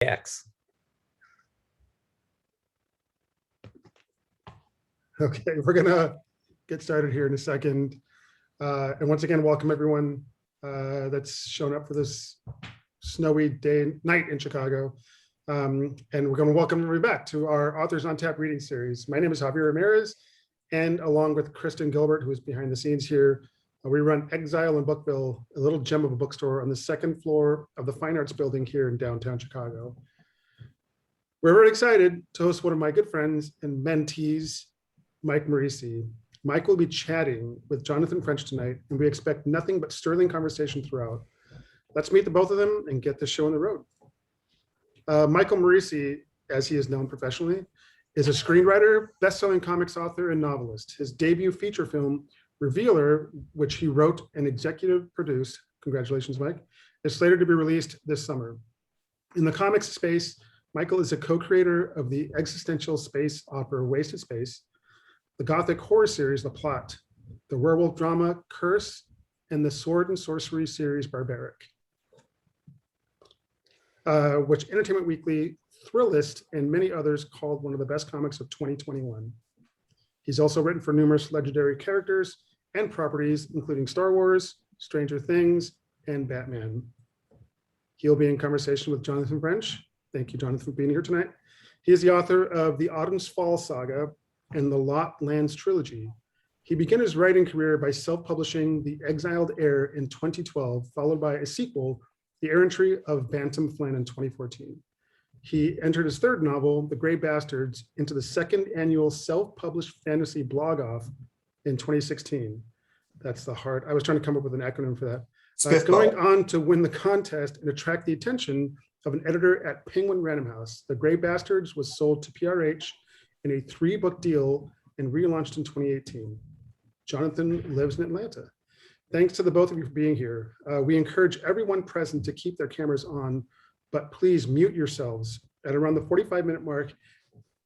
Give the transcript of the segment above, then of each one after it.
X. Okay, we're gonna get started here in a second. And once again, welcome everyone that's shown up for this snowy night in Chicago. And we're gonna welcome everybody back to our Authors on Tap reading series. My name is Javier Ramirez, and along with Kristen Gilbert, who is behind the scenes here, we run Exile and Bookville, a little gem of a bookstore on the second floor of the Fine Arts Building here in downtown Chicago. We're very excited to host one of my good friends and mentees, Mike Moreci. Mike will be chatting with Jonathan French tonight, and we expect nothing but sterling conversation throughout. Let's meet the both of them and get this show on the road. Michael Moreci, as he is known professionally, is a screenwriter, best-selling comics author, and novelist. His debut feature film, Revealer, which he wrote and executive produced, congratulations, Mike, is slated to be released this summer. In the comics space, Michael is a co-creator of the existential space opera Wasted Space, the gothic horror series The Plot, the werewolf drama Curse, and the sword-and-sorcery series Barbaric, which Entertainment Weekly, Thrillist, and many others called one of the best comics of 2021. He's also written for numerous legendary characters and properties, including Star Wars, Stranger Things, and Batman. He'll be in conversation with Jonathan French. Thank you, Jonathan, for being here tonight. He is the author of the Autumn's Fall Saga and the Lot Lands trilogy. He began his writing career by self-publishing The Exiled Heir in 2012, followed by a sequel, The Errantry of Bantam Flyn in 2014. He entered his third novel, The Grey Bastards, into the second annual self-published fantasy blog off in 2016. That's the hard, I was trying to come up with an acronym for that. Going on to win the contest and attract the attention of an editor at Penguin Random House. The Grey Bastards was sold to PRH in a 3-book deal and relaunched in 2018. Jonathan lives in Atlanta. Thanks to the both of you for being here. We encourage everyone present to keep their cameras on, but please mute yourselves. At around the 45-minute mark,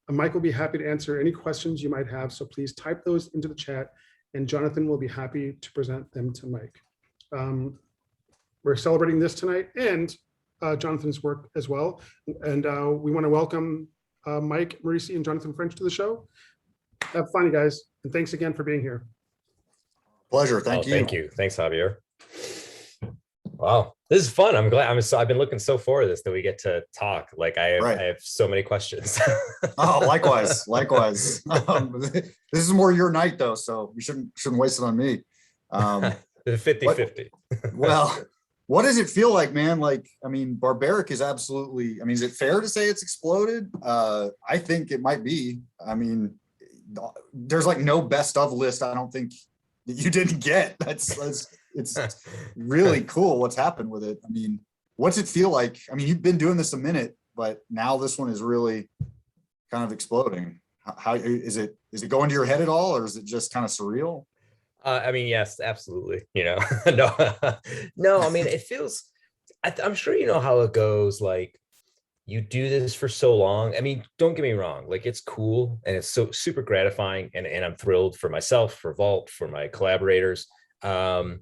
Mike will be happy to answer any questions you might have, so please type those into the chat, and Jonathan will be happy to present them to Mike. We're celebrating this tonight and Jonathan's work as well, and we want to welcome Mike Moreci and Jonathan French to the show. Have fun, you guys, and thanks again for being here. Pleasure. Thank you. Thank you. Thanks, Javier. Wow, this is fun. I'm glad. I've been looking so forward to this that we get to talk. Like I have so many questions. Oh, likewise. This is more your night though, so you shouldn't waste it on me. 50-50. Well, what does it feel like, man? Like, I mean, Barbaric is absolutely, I mean, is it fair to say it's exploded? I think it might be. I mean, there's like no best of list, I don't think, that you didn't get. It's really cool what's happened with it. I mean, what's it feel like? I mean, you've been doing this a minute, but now this one is really kind of exploding. How is it going to your head at all, or is it just kind of surreal? I mean, yes, absolutely. You know, no, I mean, it feels, I'm sure you know how it goes. Like, you do this for so long. I mean, don't get me wrong. Like, it's cool and it's so super gratifying, and I'm thrilled for myself, for Vault, for my collaborators. And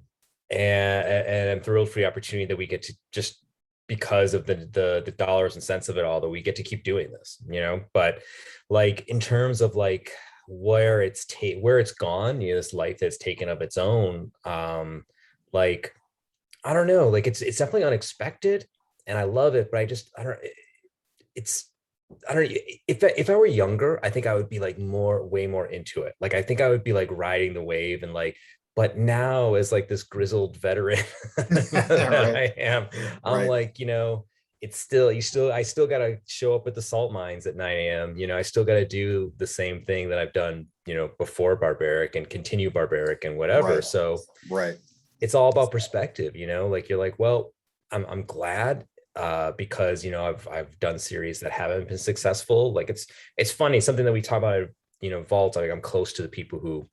I'm thrilled for the opportunity that we get to, just because of the dollars and cents of it all, that we get to keep doing this, you know. But like, in terms of like where it's gone, you know, this life that's taken of its own, like, I don't know, like it's definitely unexpected and I love it, but I don't, if I were younger, I think I would be like way more into it. Like, I think I would be like riding the wave and like, but now as like this grizzled veteran that I am, I'm like, you know, I still got to show up at the salt mines at 9 a.m. You know, I still got to do the same thing that I've done, you know, before Barbaric and continue Barbaric and whatever. Right. So it's all about perspective, you know, like you're like, well, I'm glad because, you know, I've done series that haven't been successful. Like it's funny, something that we talk about, you know, Vault, like I'm close to the people who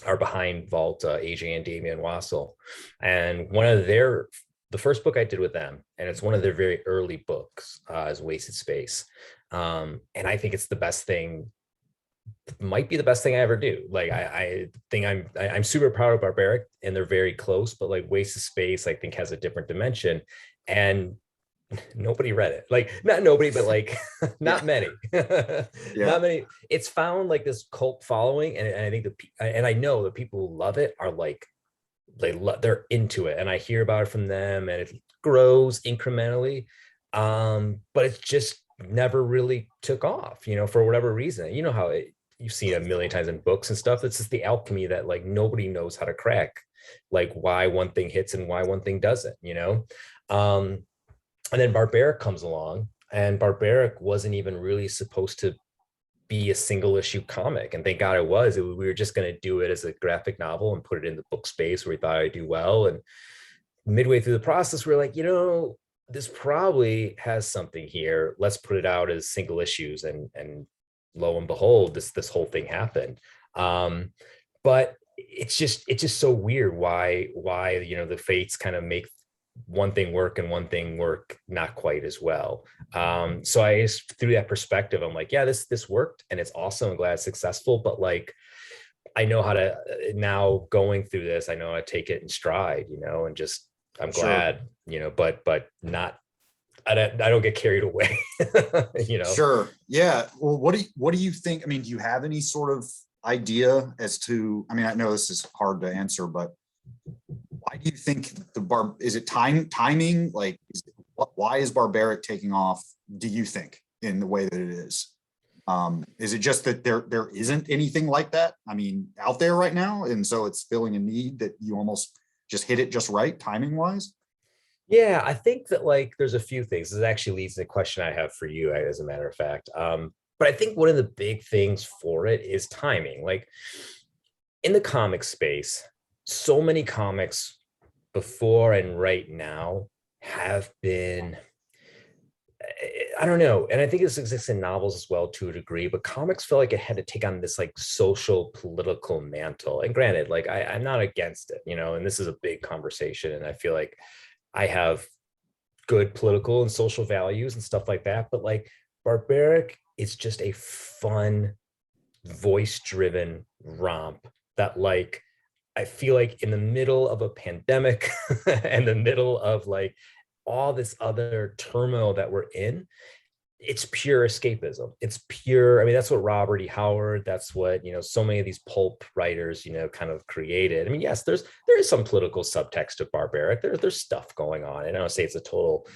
are behind Vault, AJ and Damian Wassel, and the first book I did with them, and it's one of their very early books, is Wasted Space, and I think it's the best thing, might be the best thing I ever do. Like, I think I'm super proud of Barbaric, and they're very close, but like Wasted Space, I think, has a different dimension. And nobody read it. Like not nobody, but like not many. Yeah. Not many. It's found like this cult following, and I think and I know the people who love it are like they're into it, and I hear about it from them, and it grows incrementally. But it's just never really took off, for whatever reason. You know how you've seen it a million times in books and stuff. It's just the alchemy that like nobody knows how to crack, like why one thing hits and why one thing doesn't. And then Barbaric comes along, and Barbaric wasn't even really supposed to be a single issue comic. And thank God it was. We were just going to do it as a graphic novel and put it in the book space where we thought I'd do well. And midway through the process, we are like, this probably has something here. Let's put it out as single issues. And lo and behold, this whole thing happened. But it's just so weird why the fates kind of make one thing work and one thing work not quite as well. So I just, through that perspective, I'm like, yeah, this worked and it's awesome. I'm glad it's successful, but like, I know how to now going through this, I know how to take it in stride, and just, I'm glad, but not, I don't get carried away, Sure. Yeah. Well, what do you think? I mean, do you have any sort of idea as to, I mean, I know this is hard to answer, but why do you think is it timing? Like, why is Barbaric taking off, do you think, in the way that it is? Is it just that there isn't anything like that, I mean, out there right now, and so it's filling a need that you almost just hit it just right, timing wise? Yeah, I think that like there's a few things. This actually leads to the question I have for you, as a matter of fact. But I think one of the big things for it is timing. Like in the comic space, so many comics before and right now have been, I don't know, and I think this exists in novels as well to a degree, but comics felt like it had to take on this like social political mantle. And granted, like I'm not against it, and this is a big conversation, and I feel like I have good political and social values and stuff like that, but like Barbaric is just a fun, voice-driven romp that like I feel like in the middle of a pandemic and the middle of like all this other turmoil that we're in, it's pure escapism. It's pure, I mean, that's what Robert E. Howard, that's what, so many of these pulp writers, kind of created. I mean, yes, there is some political subtext to Barbaric. There's stuff going on. And I don't say it's a total,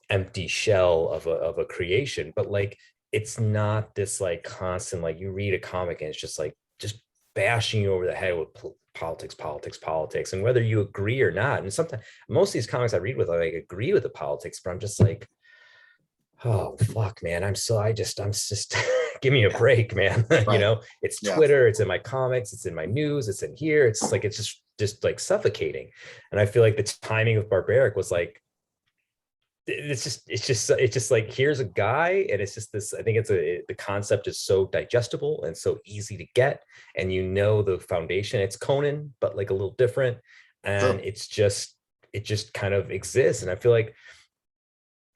empty shell of a creation, but like, it's not this like constant, like you read a comic and it's just like, just bashing you over the head with politics, and whether you agree or not. And sometimes most of these comics I read with, I like agree with the politics, but I'm just like, oh fuck, man, I'm just give me a break, man. Right. It's Yeah. Twitter, it's in my comics, it's in my news, it's in here. It's like it's just like suffocating. And I feel like the timing of Barbaric was like, it's just like, here's a guy, and it's just this, I think the concept is so digestible and so easy to get, and the foundation, it's Conan but like a little different, and Sure. it just kind of exists. And I feel like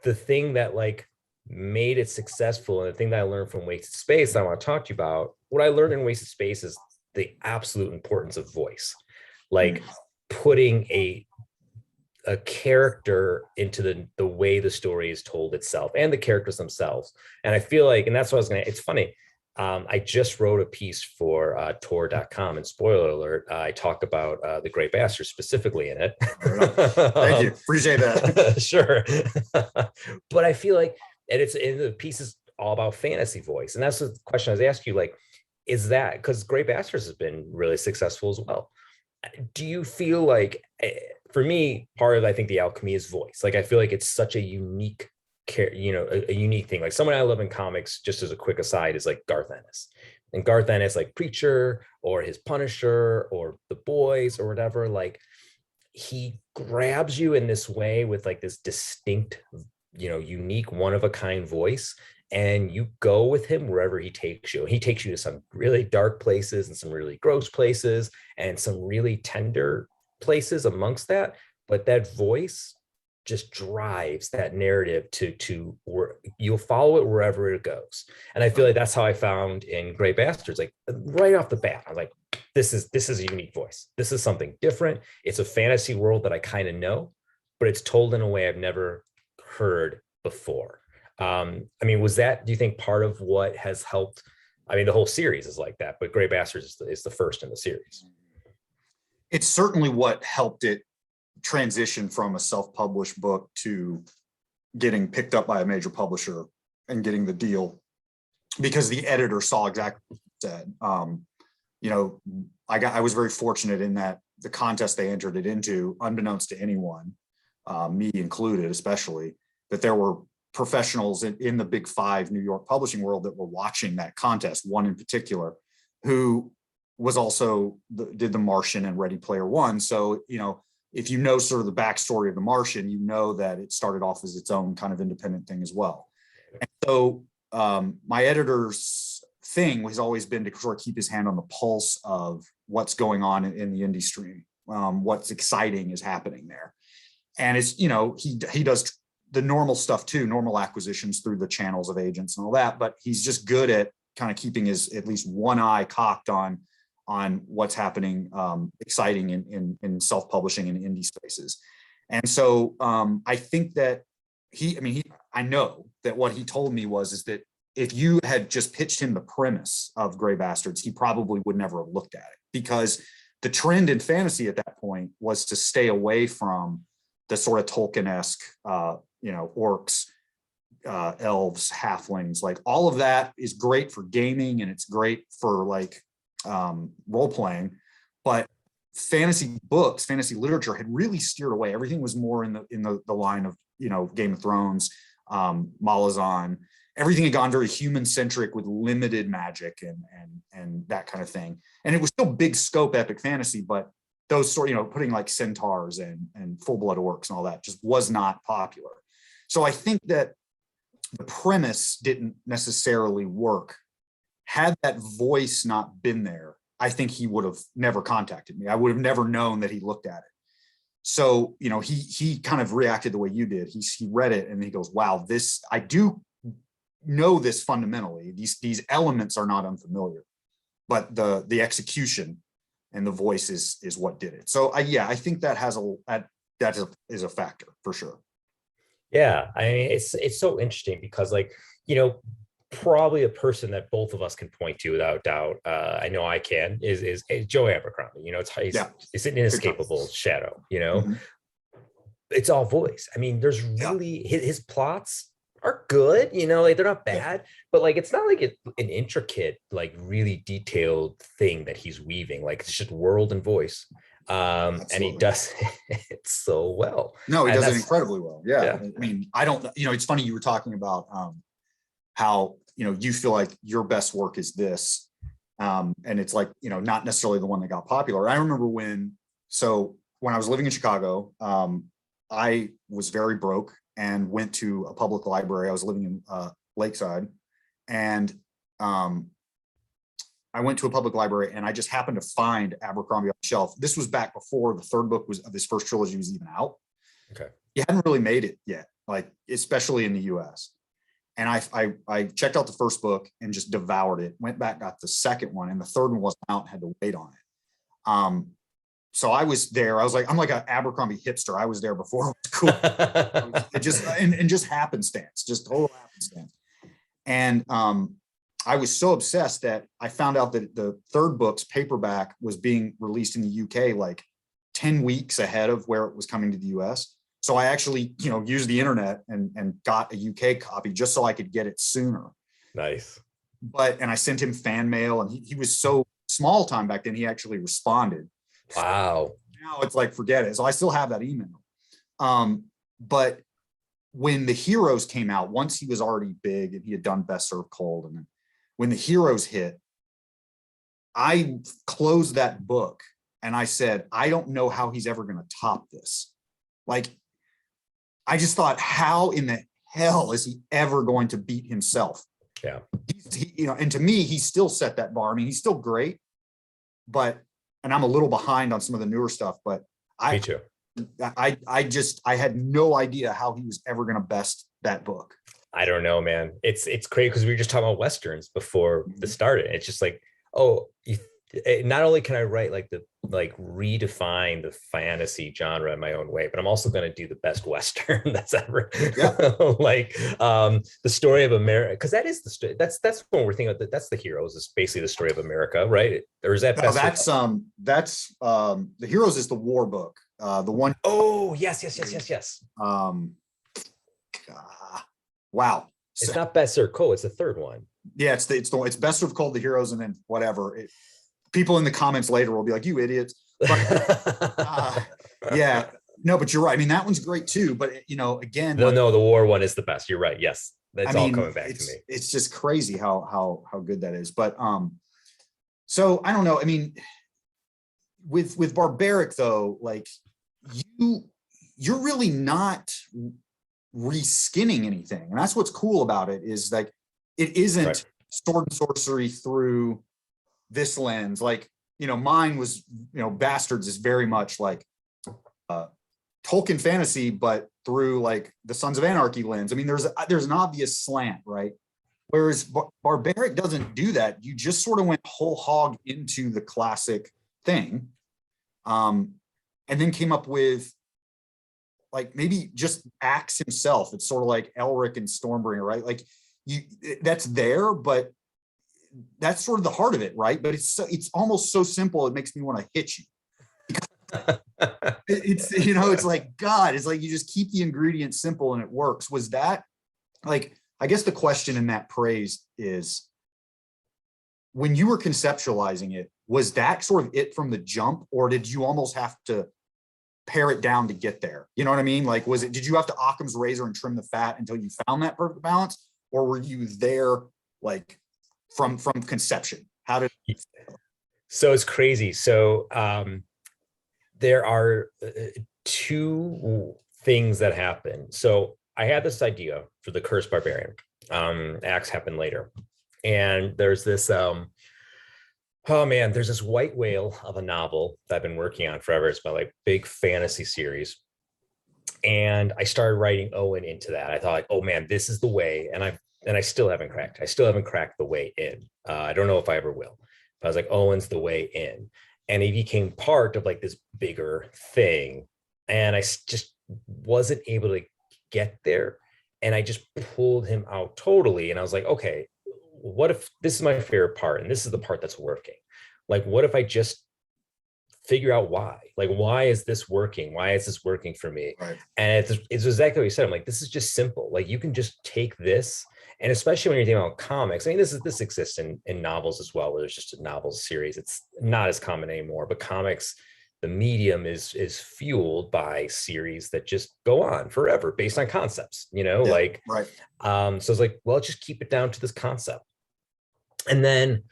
the thing that like made it successful, and the thing that I learned from Wasted Space that I want to talk to you about, what I learned in Wasted Space is the absolute importance of voice, like putting a character into the way the story is told itself and the characters themselves. And I feel like, and that's what I was gonna, it's funny, I just wrote a piece for Tor.com, and spoiler alert, I talk about the Grey Bastard specifically in it. Thank you, appreciate that. Sure. But I feel like, and the piece is all about fantasy voice, and that's the question I was asking you, like, is that because Grey Bastards has been really successful as well? Do you feel like, for me, part of, I think, the alchemy is voice. Like I feel like it's such a unique a unique thing. Like someone I love in comics, just as a quick aside, is like Garth Ennis. And Garth Ennis, like Preacher or his Punisher or The Boys or whatever, like he grabs you in this way with like this distinct, unique, one of a kind voice, and you go with him wherever he takes you. He takes you to some really dark places and some really gross places and some really tender places amongst that. But that voice just drives that narrative to where you'll follow it wherever it goes. And I feel like that's how I found in Grey Bastards. Like right off the bat, I was like, this is a unique voice. This is something different. It's a fantasy world that I kind of know, but it's told in a way I've never heard before. I mean, was that, do you think, part of what has helped? I mean, the whole series is like that, but Gray Bastards is the first in the series. It's certainly what helped it transition from a self-published book to getting picked up by a major publisher and getting the deal, because the editor saw exactly what you said. You know, I was very fortunate in that the contest they entered it into, unbeknownst to anyone, me included, especially, that there were professionals in the big five New York publishing world that were watching that contest, one in particular, who was also did The Martian and Ready Player One. So, you know, if you know sort of the backstory of The Martian, you know that it started off as its own kind of independent thing as well. And so my editor's thing has always been to sort of keep his hand on the pulse of what's going on in the industry, what's exciting is happening there. And it's, you know, he does the normal stuff too, normal acquisitions through the channels of agents and all that, but he's just good at kind of keeping his at least one eye cocked on what's happening exciting in self-publishing and indie spaces. And so I think that I know that what he told me is that if you had just pitched him the premise of Gray Bastards, he probably would never have looked at it, because the trend in fantasy at that point was to stay away from the sort of Tolkien-esque, you know, orcs, elves, halflings, like all of that is great for gaming and it's great for like role playing, but fantasy books, fantasy literature had really steered away. Everything was more in the line of, you know, Game of Thrones, Malazan. Everything had gone very human centric with limited magic and that kind of thing. And it was still big scope epic fantasy, but those sort, you know, putting like centaurs and full blood orcs and all that just was not popular. So I think that the premise didn't necessarily work. Had that voice not been there, I think he would have never contacted me. I would have never known that he looked at it. So, you know, he kind of reacted the way you did. He read it and he goes, wow, this, I do know this fundamentally. These elements are not unfamiliar, but the execution and the voice is what did it. So I think that is a factor for sure. Yeah, I mean, it's so interesting because, like, you know, probably a person that both of us can point to without doubt, I know I can, is Joe Abercrombie. You know, it's an inescapable shadow. You know, Mm-hmm. It's all voice. I mean, there's really his plots are good. You know, like they're not bad, but like it's not like an intricate, like really detailed thing that he's weaving. Like it's just world and voice. And he does it so well. No, he does it incredibly well. Yeah. Yeah. I mean, I don't, you know, it's funny you were talking about how, you know, you feel like your best work is this. And it's like, you know, not necessarily the one that got popular. I remember when I was living in Chicago, I was very broke and went to a public library. I was living in Lakeside, and I went to a public library and I just happened to find Abercrombie on the shelf. This was back before the third book of this first trilogy was even out. Okay. He hadn't really made it yet, like especially in the US. And I checked out the first book and just devoured it, went back, got the second one, and the third one wasn't out and had to wait on it. So I was there. I'm like an Abercrombie hipster. I was there before it was cool. It just happenstance, just total happenstance. And I was so obsessed that I found out that the third book's paperback was being released in the UK like 10 weeks ahead of where it was coming to the US. So I actually, you know, used the internet and got a UK copy just so I could get it sooner. Nice. And I sent him fan mail, and he was so small time back then, he actually responded. Wow. Now it's like, forget it. So I still have that email. But when the Heroes came out, once he was already big and he had done Best Served Cold, and then when the Heroes hit, I closed that book and I said, I don't know how he's ever going to top this. Like, I just thought, how in the hell is he ever going to beat himself? Yeah. You know, and to me, he still set that bar. I mean, he's still great, and I'm a little behind on some of the newer stuff, but Me too. I had no idea how he was ever going to best that book. I don't know, man. It's crazy because we were just talking about Westerns before this started. It's just like, oh, not only can I write like redefine the fantasy genre in my own way, but I'm also going to do the best Western that's ever Yeah. like the story of America, because that is the story. That's when we're thinking about that's the heroes. It's basically the story of America, right? Or is that No, that's the Heroes is the war book. The one. Oh, yes. Um, wow. It's not Best Served Cold. It's the third one. Yeah, it's Best Served Cold, the Heroes, and then whatever. People in the comments later will be like, "You idiots!" But, yeah, no, but you're right. I mean, that one's great too. But again, no, the war one is the best. You're right. Yes, that's all coming back to me. It's just crazy how good that is. But so I don't know. I mean, with Barbaric though, like you're really not reskinning anything, and that's what's cool about it. Is like it isn't sword and sorcery through this lens. Like mine was Bastards is very much like Tolkien fantasy, but through like the Sons of Anarchy lens. I mean, there's an obvious slant, right? Whereas Barbaric doesn't do that. You just sort of went whole hog into the classic thing, and then came up with like maybe just Axe himself. It's sort of like Elric and Stormbringer, right? Like that's there, but that's sort of the heart of it, right? But it's almost so simple it makes me want to hit you. It's like God. It's like you just keep the ingredients simple and it works. Was that like? I guess the question in that praise is, when you were conceptualizing it, was that sort of it from the jump, or did you almost have to pare it down to get there? You know what I mean? Like, did you have to Occam's razor and trim the fat until you found that perfect balance, or were you there like from conception? How did? So it's crazy. So there are two things that happen. So I had this idea for the Cursed Barbarian. Axe happened later, and there's this there's this white whale of a novel that I've been working on forever. It's my like big fantasy series, and I started writing Owen into that. I thought like, oh man, this is the way, and I still haven't cracked. I still haven't cracked the way in. I don't know if I ever will. But I was like, Owen's the way in, and he became part of like this bigger thing, and I just wasn't able to get there, and I just pulled him out totally. And I was like, okay, what if this is my favorite part and this is the part that's working? Like, what if I just figure out why? Like, why is this working? Why is this working for me? Right. And it's exactly what you said. I'm like, this is just simple. Like, you can just take this, and especially when you're thinking about comics, I mean, this exists in novels as well, where there's just a novel series. It's not as common anymore, but comics, the medium is fueled by series that just go on forever based on concepts, like, right. So it's like, well, let's just keep it down to this concept. And then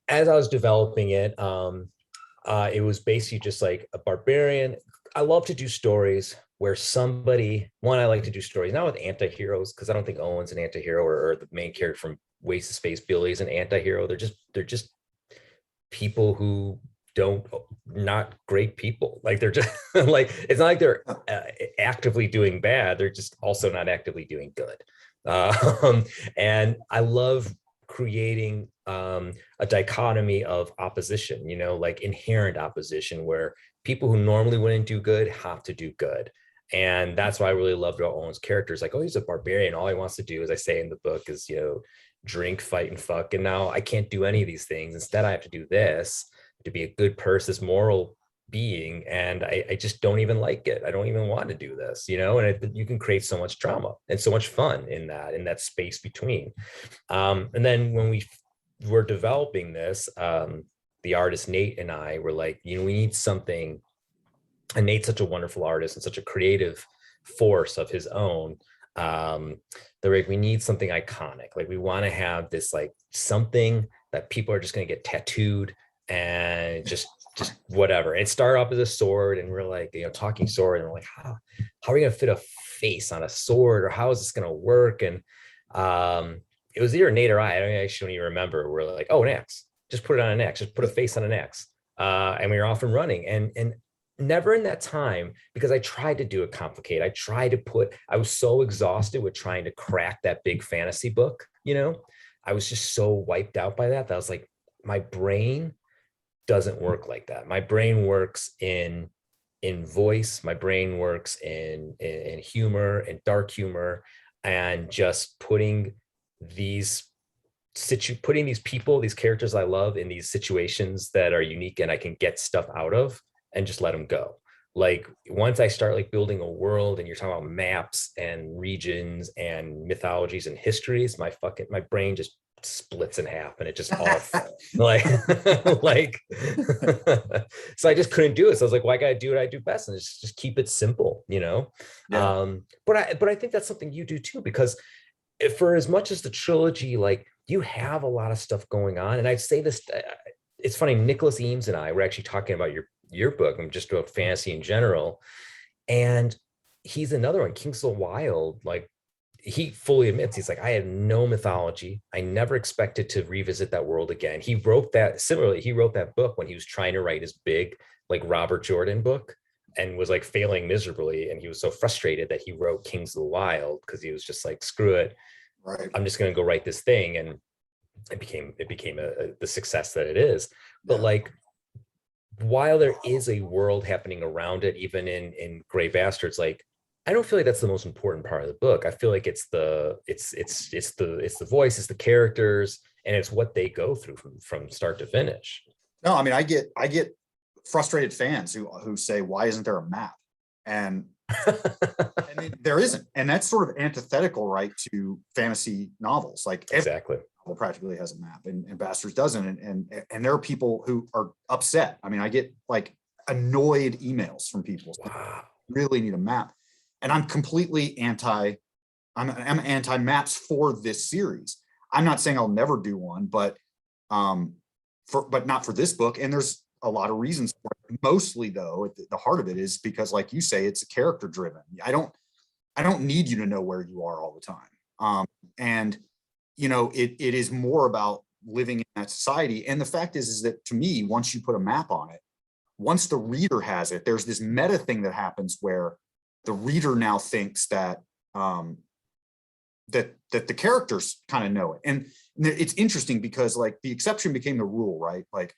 as I was developing it, it was basically just like a barbarian. I love to do stories where I like to do stories not with anti-heroes, because I don't think Owen's an anti-hero, or the main character from Waste of Space, Billy, is an anti-hero. They're just people who not great people. Like, they're just like, it's not like they're actively doing bad. They're just also not actively doing good. And I love creating a dichotomy of opposition, like inherent opposition, where people who normally wouldn't do good have to do good. And that's why I really loved Owen's character. It's like, oh, he's a barbarian. All he wants to do, as I say in the book, is, drink, fight, and fuck. And now I can't do any of these things. Instead, I have to do this to be a good person, this moral being. And I just don't even like it. I don't even want to do this, and you can create so much drama and so much fun in that space between. And then when we were developing this, the artist Nate and I were like, we need something. And Nate's such a wonderful artist and such a creative force of his own. They're like, we need something iconic. Like, we want to have this, like, something that people are just going to get tattooed and just whatever. It started off as a sword, and we're like, talking sword, and we're like, how are we going to fit a face on a sword, or how is this going to work? And it was either Nate or I actually don't even remember. We're like, oh, an axe. Just put it on an axe. Just put a face on an axe. And we were off and running. And never in that time, because I tried to do it complicated. I was so exhausted with trying to crack that big fantasy book. I was just so wiped out by that I was like, my brain doesn't work like that. My brain works in voice. My brain works in humor and dark humor, and just putting these people, these characters I love in these situations that are unique and I can get stuff out of, and just let them go. Like once I start like building a world and you're talking about maps and regions and mythologies and histories, my brain just splits in half and it just all like like so I just couldn't do it. So I was like, well, I gotta do what I do best, and just keep it simple, you know. Yeah. But I think that's something you do too, because for as much as the trilogy, like you have a lot of stuff going on. And I'd say this, it's funny, Nicholas Eames and I were actually talking about your book and just about fantasy in general. And he's another one, Kings of the Wild, like he fully admits, he's like, I had no mythology. I never expected to revisit that world again. He wrote that book when he was trying to write his big, like Robert Jordan book, and was like failing miserably. And he was so frustrated that he wrote Kings of the Wild, because he was just like, screw it. Right. I'm just going to go write this thing. And it became the success that it is. But like, while there is a world happening around it, even in Grey Bastards, like I don't feel like that's the most important part of the book. I feel like it's the voice, it's the characters, and it's what they go through from start to finish. No, I mean, I get frustrated fans who say, why isn't there a map? And I mean, there isn't. And that's sort of antithetical, right, to fantasy novels. Like exactly. Every novel practically has a map, and Bastards doesn't. And there are people who are upset. I mean, I get like annoyed emails from people. Wow. Really need a map. And I'm completely I'm anti-maps for this series. I'm not saying I'll never do one, but not for this book. And there's a lot of reasons for it. Mostly though, at the heart of it is because, like you say, it's character driven. I don't need you to know where you are all the time. And you know, it is more about living in that society. And the fact is that to me, once you put a map on it, once the reader has it, there's this meta thing that happens where the reader now thinks that that the characters kind of know it. And it's interesting because like the exception became the rule, right? Like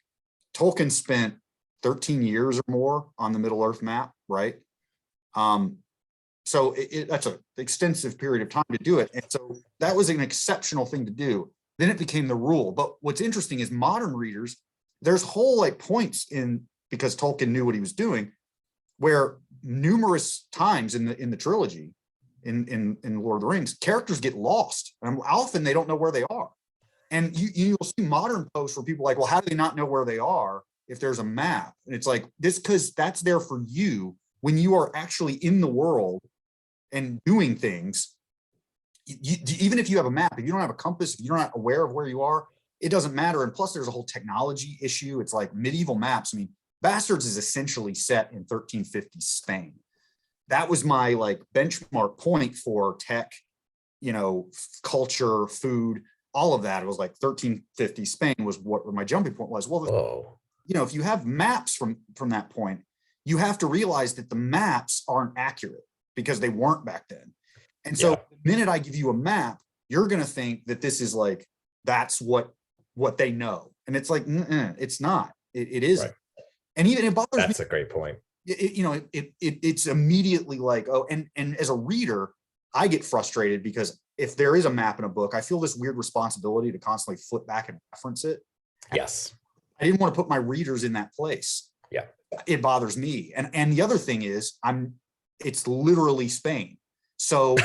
Tolkien spent 13 years or more on the Middle Earth map, right? So that's an extensive period of time to do it. And so that was an exceptional thing to do. Then it became the rule. But what's interesting is modern readers, there's whole like points because Tolkien knew what he was doing, where numerous times in the trilogy, in Lord of the Rings, characters get lost, and often they don't know where they are. And you'll see modern posts where people are like, well, how do they not know where they are if there's a map? And it's like, this, because that's there for you when you are actually in the world and doing things. Even if you have a map, if you don't have a compass, if you're not aware of where you are, it doesn't matter. And plus there's a whole technology issue. It's like medieval maps. I mean, Bastards is essentially set in 1350 Spain. That was my like benchmark point for tech, you know, culture, food, all of that. It was like 1350 Spain was what my jumping point was. Well, you know, if you have maps from that point, you have to realize that the maps aren't accurate because they weren't back then. And so the minute I give you a map, you're going to think that this is like, that's what they know. And it's like, it's not, it isn't. Right. And even it bothers me. That's a great point. It's immediately like, oh, and as a reader, I get frustrated because if there is a map in a book, I feel this weird responsibility to constantly flip back and reference it. Yes. I didn't want to put my readers in that place. Yeah. It bothers me. And the other thing is it's literally Spain. So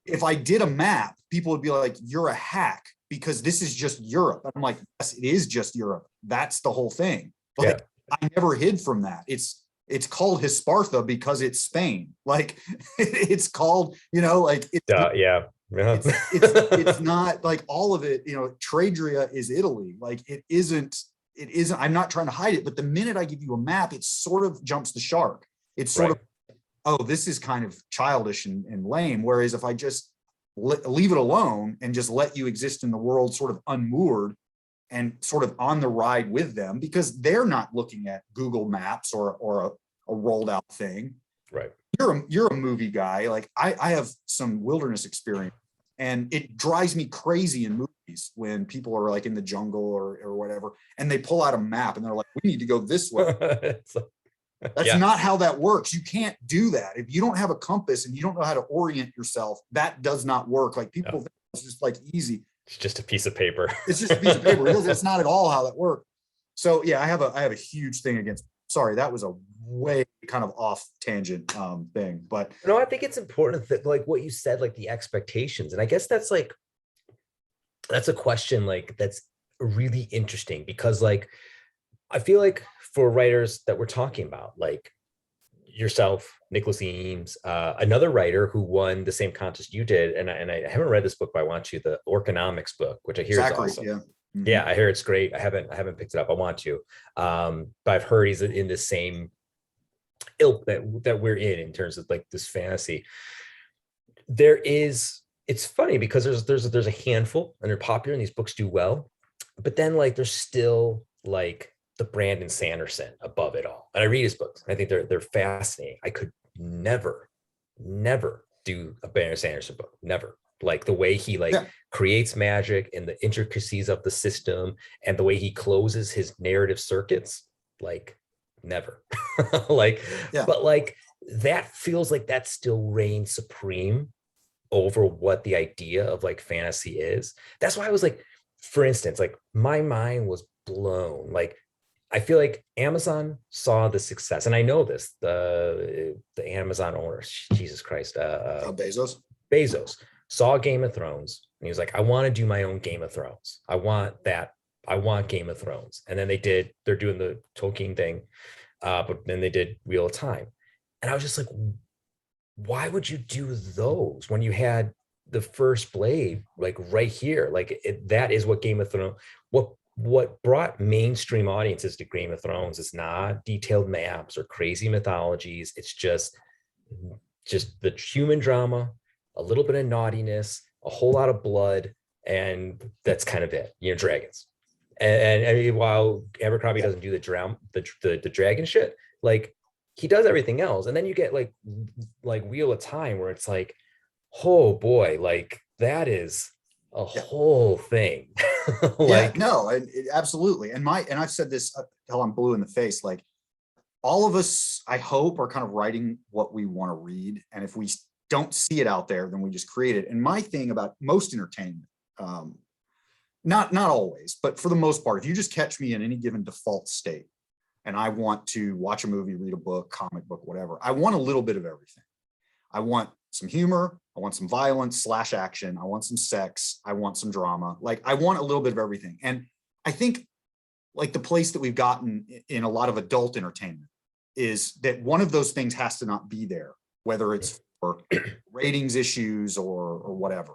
if I did a map, people would be like, you're a hack because this is just Europe. And I'm like, yes, it is just Europe. That's the whole thing. Like, I never hid from that. It's called Hispartha because it's Spain. Like it's called, you know, like it's not like all of it, you know, Tradria is Italy. Like it isn't, I'm not trying to hide it, but the minute I give you a map, it sort of jumps the shark. It's sort of, oh, this is kind of childish and lame. Whereas if I just leave it alone and just let you exist in the world sort of unmoored and sort of on the ride with them, because they're not looking at Google Maps or a rolled out thing. Right. You're a movie guy. Like I have some wilderness experience. And it drives me crazy in movies when people are like in the jungle or whatever, and they pull out a map and they're like, we need to go this way. That's not how that works. You can't do that. If you don't have a compass and you don't know how to orient yourself, that does not work. Like people think it's just like easy. It's just a piece of paper. It's just a piece of paper. It's not at all how that works. So yeah, I have a huge thing against, sorry, that was a way kind of off tangent thing, but no, I think it's important that like what you said, like the expectations. And I guess that's a question like that's really interesting, because like I feel like for writers that we're talking about, like yourself, Nicholas Eames, another writer who won the same contest you did, and I haven't read this book, but I want to, the Orconomics book, which I hear is awesome. Yeah. Mm-hmm. Yeah, I hear it's great. I haven't picked it up. I want to, but I've heard he's in the same ilk that we're in terms of like this fantasy. It's funny because there's a handful and they're popular and these books do well, but then like there's still like the Brandon Sanderson above it all. And I read his books. I think they're fascinating. I could never do a Brandon Sanderson book. Never. Like the way he creates magic and the intricacies of the system and the way he closes his narrative circuits, like never. But like that feels like that still reigns supreme over what the idea of like fantasy is. That's why I was like, for instance, like my mind was blown. Like I feel like Amazon saw the success, and I know this, the Amazon owner, Jesus Christ, Bezos saw Game of Thrones and he was like, I want to do my own Game of Thrones. I want Game of Thrones. And then they're doing the Tolkien thing, but then they did Wheel of Time. And I was just like, why would you do those when you had the first Blade like right here? Like that is what Game of Thrones, what brought mainstream audiences to Game of Thrones is not detailed maps or crazy mythologies. It's just the human drama, a little bit of naughtiness, a whole lot of blood, and that's kind of it. Dragons. And I mean, while Abercrombie doesn't do the dragon shit, like he does everything else. And then you get like Wheel of Time, where it's like, oh boy, like that is a whole thing. Absolutely. And I've said this till I'm blue in the face. Like all of us, I hope, are kind of writing what we want to read, and if we don't see it out there, then we just create it. And my thing about most entertainment, not always, but for the most part, if you just catch me in any given default state and I want to watch a movie, read a book, comic book, whatever, I want a little bit of everything. I want some humor, I want some violence / action, I want some sex, I want some drama. Like I want a little bit of everything. And I think like the place that we've gotten in a lot of adult entertainment is that one of those things has to not be there, whether it's for ratings issues or whatever.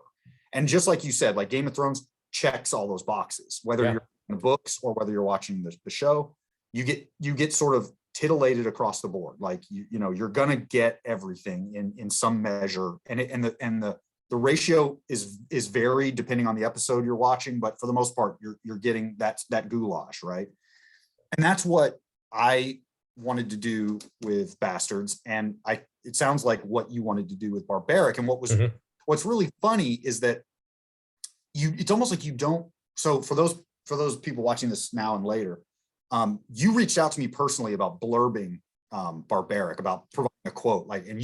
And just like you said, like Game of Thrones checks all those boxes, whether you're in the books or whether you're watching the show, you get sort of titillated across the board. Like you're gonna get everything in some measure, and the ratio is varied depending on the episode you're watching, but for the most part you're getting that goulash, right? And that's what I wanted to do with Bastards, and it sounds like what you wanted to do with Barbaric. And what's really funny is that it's almost like you don't. So for those people watching this now and later, you reached out to me personally about blurbing Barbaric, about providing a quote, like, and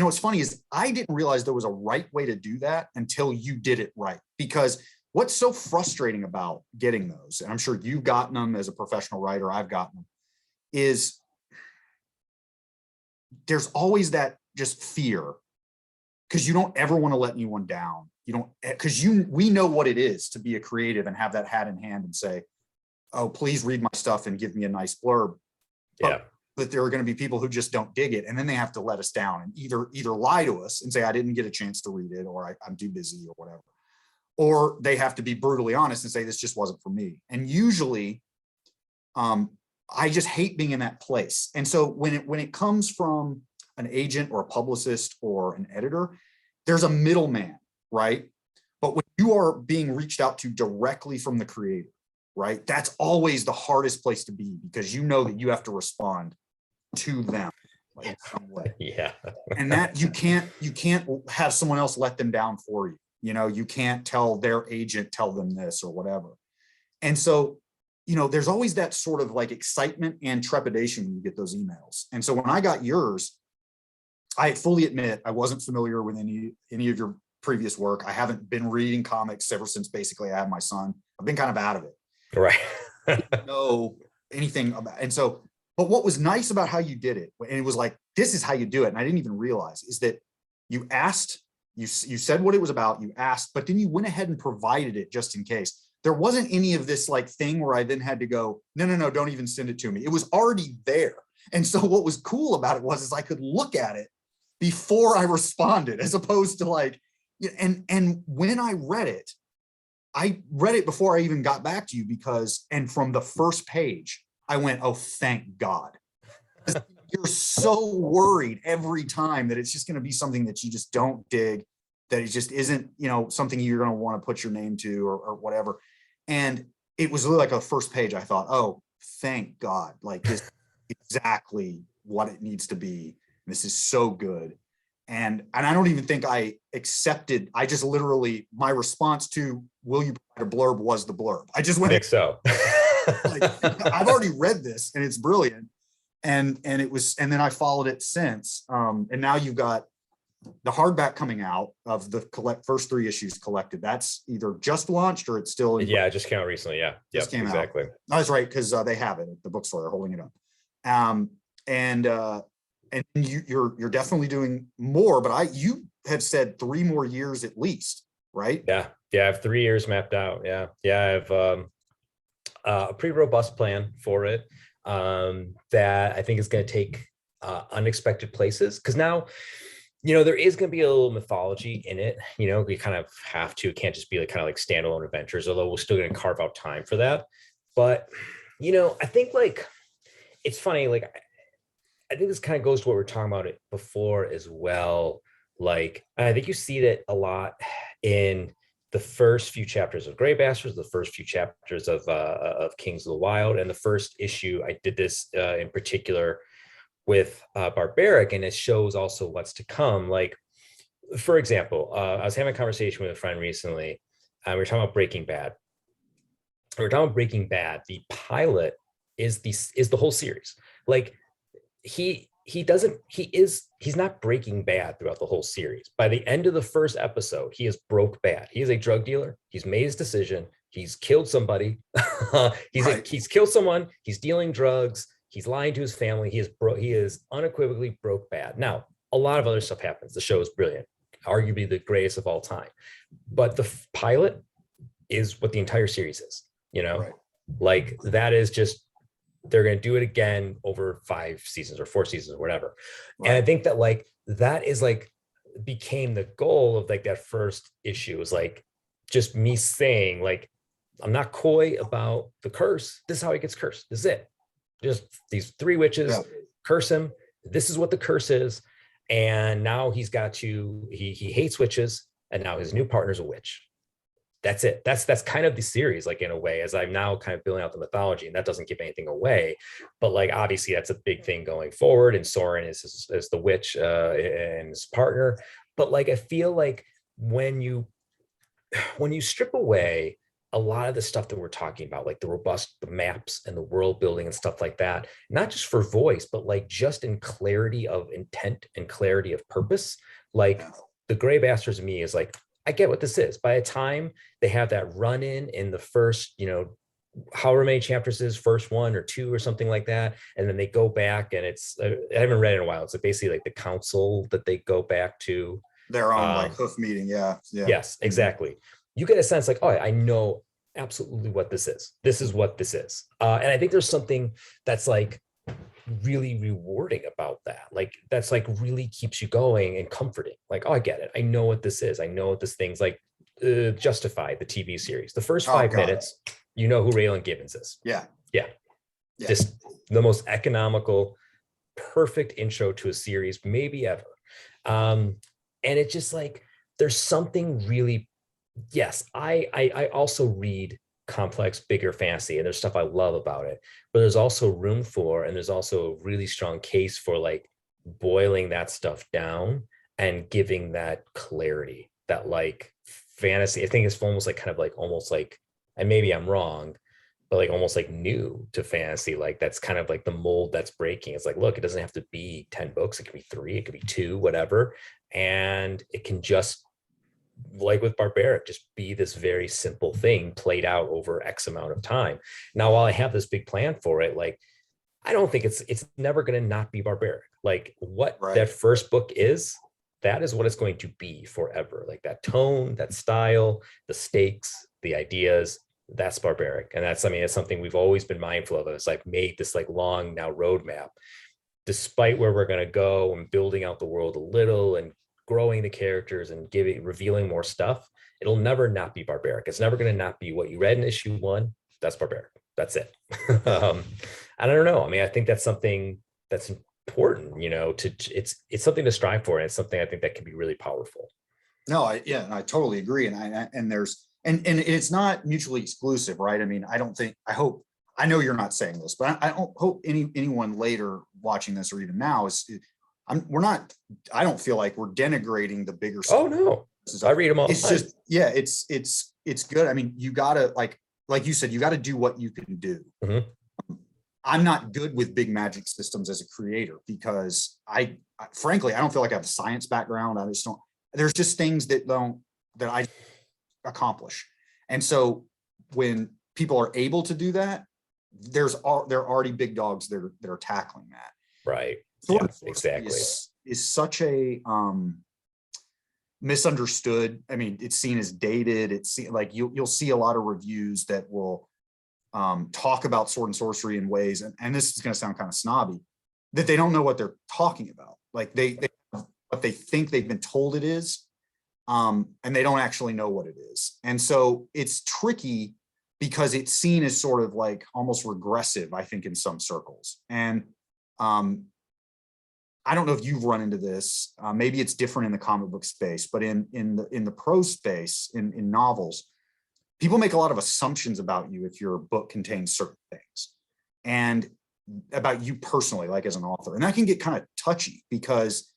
what's funny is I didn't realize there was a right way to do that until you did it right. Because what's so frustrating about getting those, and I'm sure you've gotten them as a professional writer, I've gotten them, is there's always that just fear, because you don't ever want to let anyone down. You don't, because we know what it is to be a creative and have that hat in hand and say, oh, please read my stuff and give me a nice blurb. But there are going to be people who just don't dig it, and then they have to let us down and either lie to us and say I didn't get a chance to read it, or I'm too busy or whatever, or they have to be brutally honest and say this just wasn't for me. And usually I just hate being in that place. And so when it comes from an agent or a publicist or an editor, there's a middleman, right? But when you are being reached out to directly from the creator, right, that's always the hardest place to be, because you know that you have to respond to them in some way. Yeah. And that you can't have someone else let them down for you. You know, you can't tell their agent, tell them this or whatever. And so, you know, there's always that sort of like excitement and trepidation when you get those emails. And so when I got yours, I fully admit I wasn't familiar with any of your previous work. I haven't been reading comics ever since basically I had my son. I've been kind of out of it. Right. Know anything about, and so, but what was nice about how you did it, and it was like, this is how you do it, and I didn't even realize, is that you asked, you said what it was about, you asked, but then you went ahead and provided it just in case. There wasn't any of this like thing where I then had to go, no, don't even send it to me. It was already there. And so what was cool about it was, is I could look at it before I responded, as opposed to like, and when I read it before I even got back to you, because, and from the first page, I went, oh, thank God. You're so worried every time that it's just going to be something that you just don't dig, that it just isn't, you know, something you're going to want to put your name to or whatever. And it was really like a first page. I thought, oh, thank God. Like, this is exactly what it needs to be. This is so good. And I don't even think I accepted. I just literally, my response to, will you provide a blurb, was the blurb. I just went, I think so. like, I've already read this and it's brilliant. And it was, and then I followed it since. And now you've got the hardback coming out of the first 3 issues collected. That's either just launched or it's still in. Yeah, it just came out recently. Yeah. Just Yep, came exactly. out. That's right, because they have it at the bookstore. They're holding it up. And you're definitely doing more, but you have said 3 more years at least, right? Yeah, I have 3 years mapped out. Yeah, I have a pretty robust plan for it that I think is going to take unexpected places, because now, you know, there is going to be a little mythology in it. You know, we kind of have to. It can't just be like kind of like standalone adventures, although we're still going to carve out time for that. But, you know, I think like it's funny, like I think this kind of goes to what we we're talking about it before as well. Like, I think you see that a lot in the first few chapters of Grey Bastards, the first few chapters of Kings of the Wild, and the first issue. I did this in particular with Barbaric, and it shows also what's to come. Like, for example, I was having a conversation with a friend recently. We were talking about Breaking Bad. The pilot is the whole series. Like, he's not Breaking Bad throughout the whole series. By the end of the first episode, he is broke bad. He is a drug dealer. He's made his decision. He's killed somebody. He's killed someone. He's dealing drugs. He's lying to his family. He is unequivocally broke bad. Now, a lot of other stuff happens. The show is brilliant, arguably the greatest of all time. But the pilot is what the entire series is. You know, Right. Like, that is just, they're going to do it again over 5 seasons or 4 seasons or whatever. Right. And I think that like, that is like, became the goal of like that first issue, is like just me saying like, I'm not coy about the curse. This is how he gets cursed. This is it. Just these 3 witches curse him. This is what the curse is. And now he's got to, he hates witches. And now his new partner's a witch. That's it. That's kind of the series, like, in a way, as I'm now kind of building out the mythology, and that doesn't give anything away, but like, obviously that's a big thing going forward. And Soren is the witch and his partner. But like, I feel like when you strip away a lot of the stuff that we're talking about, like the maps and the world building and stuff like that, not just for voice, but like just in clarity of intent and clarity of purpose, like the Grey Bastards of me is like, I get what this is. By the time they have that run in the first, you know, however many chapters is, first 1 or 2 or something like that, and then they go back, and it's, I haven't read it in a while. It's basically like the council that they go back to. Their own like hoof meeting. Yeah. Yes, exactly. You get a sense like, oh, I know absolutely what this is. This is what this is. And I think there's something that's like really rewarding about that. Like, that's like really keeps you going and comforting. Like, oh, I get it. I know what this is. I know what this thing's like. Justified, the TV series. The first 5 minutes, you know who Raylan Gibbons is. Yeah. Just the most economical, perfect intro to a series maybe ever. And it's just like, there's something really, yes, I also read complex, bigger fantasy, and there's stuff I love about it, but there's also room for, and there's also a really strong case for like boiling that stuff down and giving that clarity, that like fantasy. I think it's almost like kind of like almost like, and maybe I'm wrong, but like almost like new to fantasy. Like that's kind of like the mold that's breaking. It's like, look, it doesn't have to be 10 books. It could be 3, it could be 2, whatever. And it can just, like with Barbaric, just be this very simple thing played out over X amount of time. Now, while I have this big plan for it, like I don't think it's never going to not be Barbaric. Like what Right. that first book is, that is what it's going to be forever. Like that tone, that style, the stakes, the ideas, that's Barbaric. And that's, I mean, it's something we've always been mindful of. It's like made this like long now roadmap, despite where we're going to go and building out the world a little and growing the characters and revealing more stuff. It'll never not be Barbaric. It's never going to not be what you read in issue 1. That's Barbaric. That's it. I don't know. I mean, I think that's something that's important, you know, it's something to strive for. And it's something I think that can be really powerful. No, I totally agree. And it's not mutually exclusive, right? I mean, I know you're not saying this, but I don't hope anyone later watching this or even now I don't feel like we're denigrating the bigger stuff. Oh no, I read them all. It's just, yeah, it's good. I mean, you gotta like you said, you got to do what you can do. Mm-hmm. I'm not good with big magic systems as a creator because frankly, I don't feel like I have a science background. There's just things that I accomplish. And so when people are able to do that, there are already big dogs that are tackling that. Right. Yes, exactly. Is such a misunderstood. I mean, it's seen as dated. It's like you'll see a lot of reviews that will talk about sword and sorcery in ways, and this is going to sound kind of snobby, that they don't know what they're talking about. Like what they think they've been told it is, and they don't actually know what it is. And so it's tricky because it's seen as sort of like almost regressive, I think, in some circles. And I don't know if you've run into this. Maybe it's different in the comic book space, but in the prose space, in novels, people make a lot of assumptions about you if your book contains certain things, and about you personally, like as an author, and that can get kind of touchy because,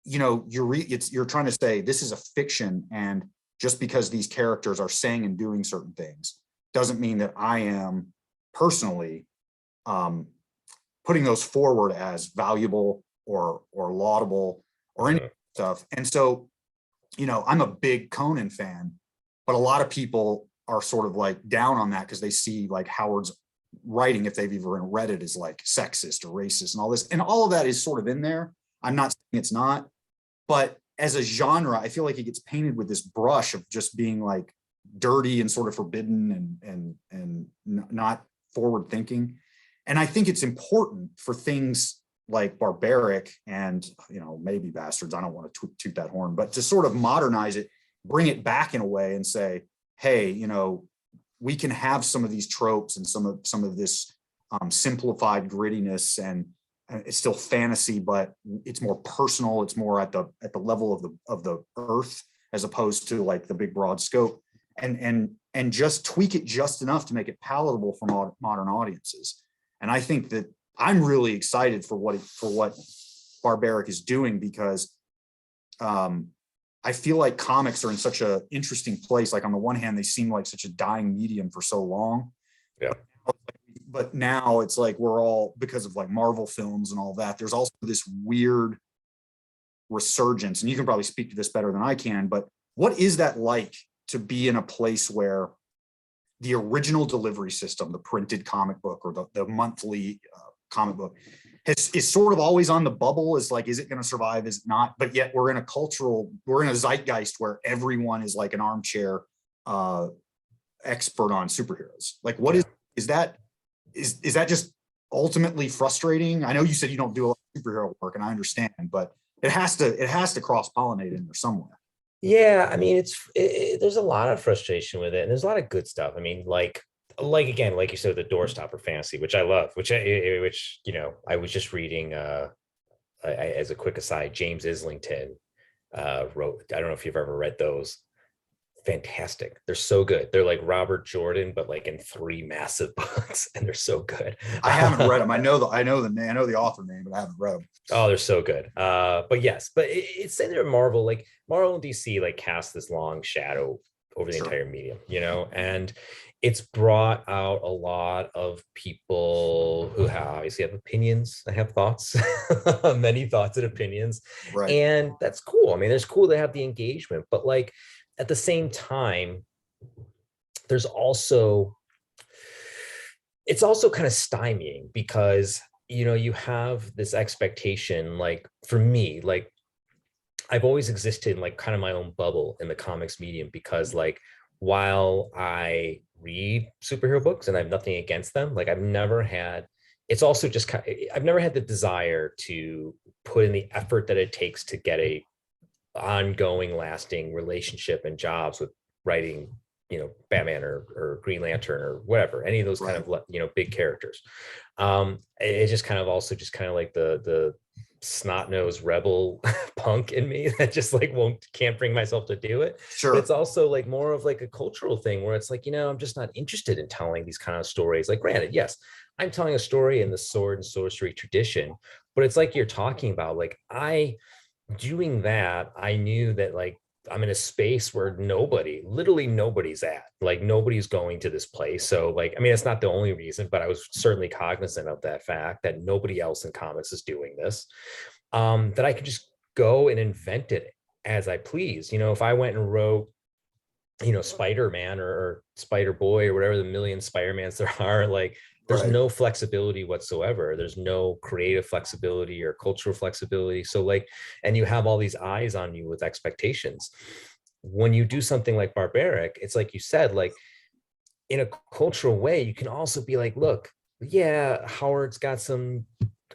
you know, you're trying to say this is a fiction, and just because these characters are saying and doing certain things doesn't mean that I am personally putting those forward as valuable or laudable or any stuff. And so, you know, I'm a big Conan fan, but a lot of people are sort of like down on that because they see like Howard's writing, if they've even read it, is like sexist or racist and all this. And all of that is sort of in there. I'm not saying it's not, but as a genre, I feel like it gets painted with this brush of just being like dirty and sort of forbidden and not forward thinking. And I think it's important for things like Barbaric and, you know, maybe Bastards, I don't want to toot that horn, but to sort of modernize it, bring it back in a way and say, hey, you know, we can have some of these tropes and some of this simplified grittiness, and it's still fantasy, but it's more personal. It's more at the level of the earth, as opposed to like the big broad scope, and just tweak it just enough to make it palatable for modern audiences. And I think that I'm really excited for what Barbaric is doing, because I feel like comics are in such an interesting place. Like on the one hand, they seem like such a dying medium for so long. Yeah. But now it's like we're all, because of like Marvel films and all that, there's also this weird resurgence. And you can probably speak to this better than I can, but what is that like to be in a place where the original delivery system, the printed comic book or the monthly comic book, is sort of always on the bubble? Is like, is it going to survive? Is it not? But yet we're in a zeitgeist where everyone is like an armchair expert on superheroes. Like, what is that just ultimately frustrating? I know you said you don't do a lot of superhero work, and I understand, but it has to cross-pollinate in there somewhere. Yeah, I mean, there's a lot of frustration with it, and there's a lot of good stuff. I mean, like again, like you said, the doorstopper fantasy, which I love, which you know, I was just reading. As a quick aside, James Islington wrote. I don't know if you've ever read those. fantastic. They're so good. They're like Robert Jordan, but like in 3 massive books, and they're so good. I haven't read them. I know the author name, but I haven't read them. Oh, they're so good. But yes, but it's saying they're Marvel, like Marvel and DC like cast this long shadow over the Sure. entire medium, you know, and it's brought out a lot of people who have obviously have opinions, I have thoughts, many thoughts and opinions. Right. And that's cool. I mean, it's cool to have the engagement, but like at the same time, there's also it's also kind of stymieing because you know you have this expectation, like for me, like I've always existed in like kind of my own bubble in the comics medium because like while I read superhero books and I have nothing against them, like I've never had it's also just kind of, I've never had the desire to put in the effort that it takes to get a ongoing lasting relationship and jobs with writing, you know, Batman or Green Lantern or whatever, any of those kind Right. of, you know, big characters. It's just kind of also just kind of like the snot-nosed rebel punk in me that just like can't bring myself to do it. But Sure. it's also like more of like a cultural thing where it's like, you know, I'm just not interested in telling these kind of stories. Like granted, yes, I'm telling a story in the sword and sorcery tradition, but it's like you're talking about, like I doing that, I knew that like I'm in a space where literally nobody's at, like nobody's going to this place. So like, I mean, it's not the only reason, but I was certainly cognizant of that fact that nobody else in comics is doing this, that I could just go and invent it as I please. You know, if I went and wrote, you know, Spider-Man or Spider-Boy or whatever the million Spider-Mans there are, like there's Right. no flexibility whatsoever. There's no creative flexibility or cultural flexibility. So like, and you have all these eyes on you with expectations. When you do something like Barbaric, it's like you said, like in a cultural way, you can also be like, look, yeah, Howard's got some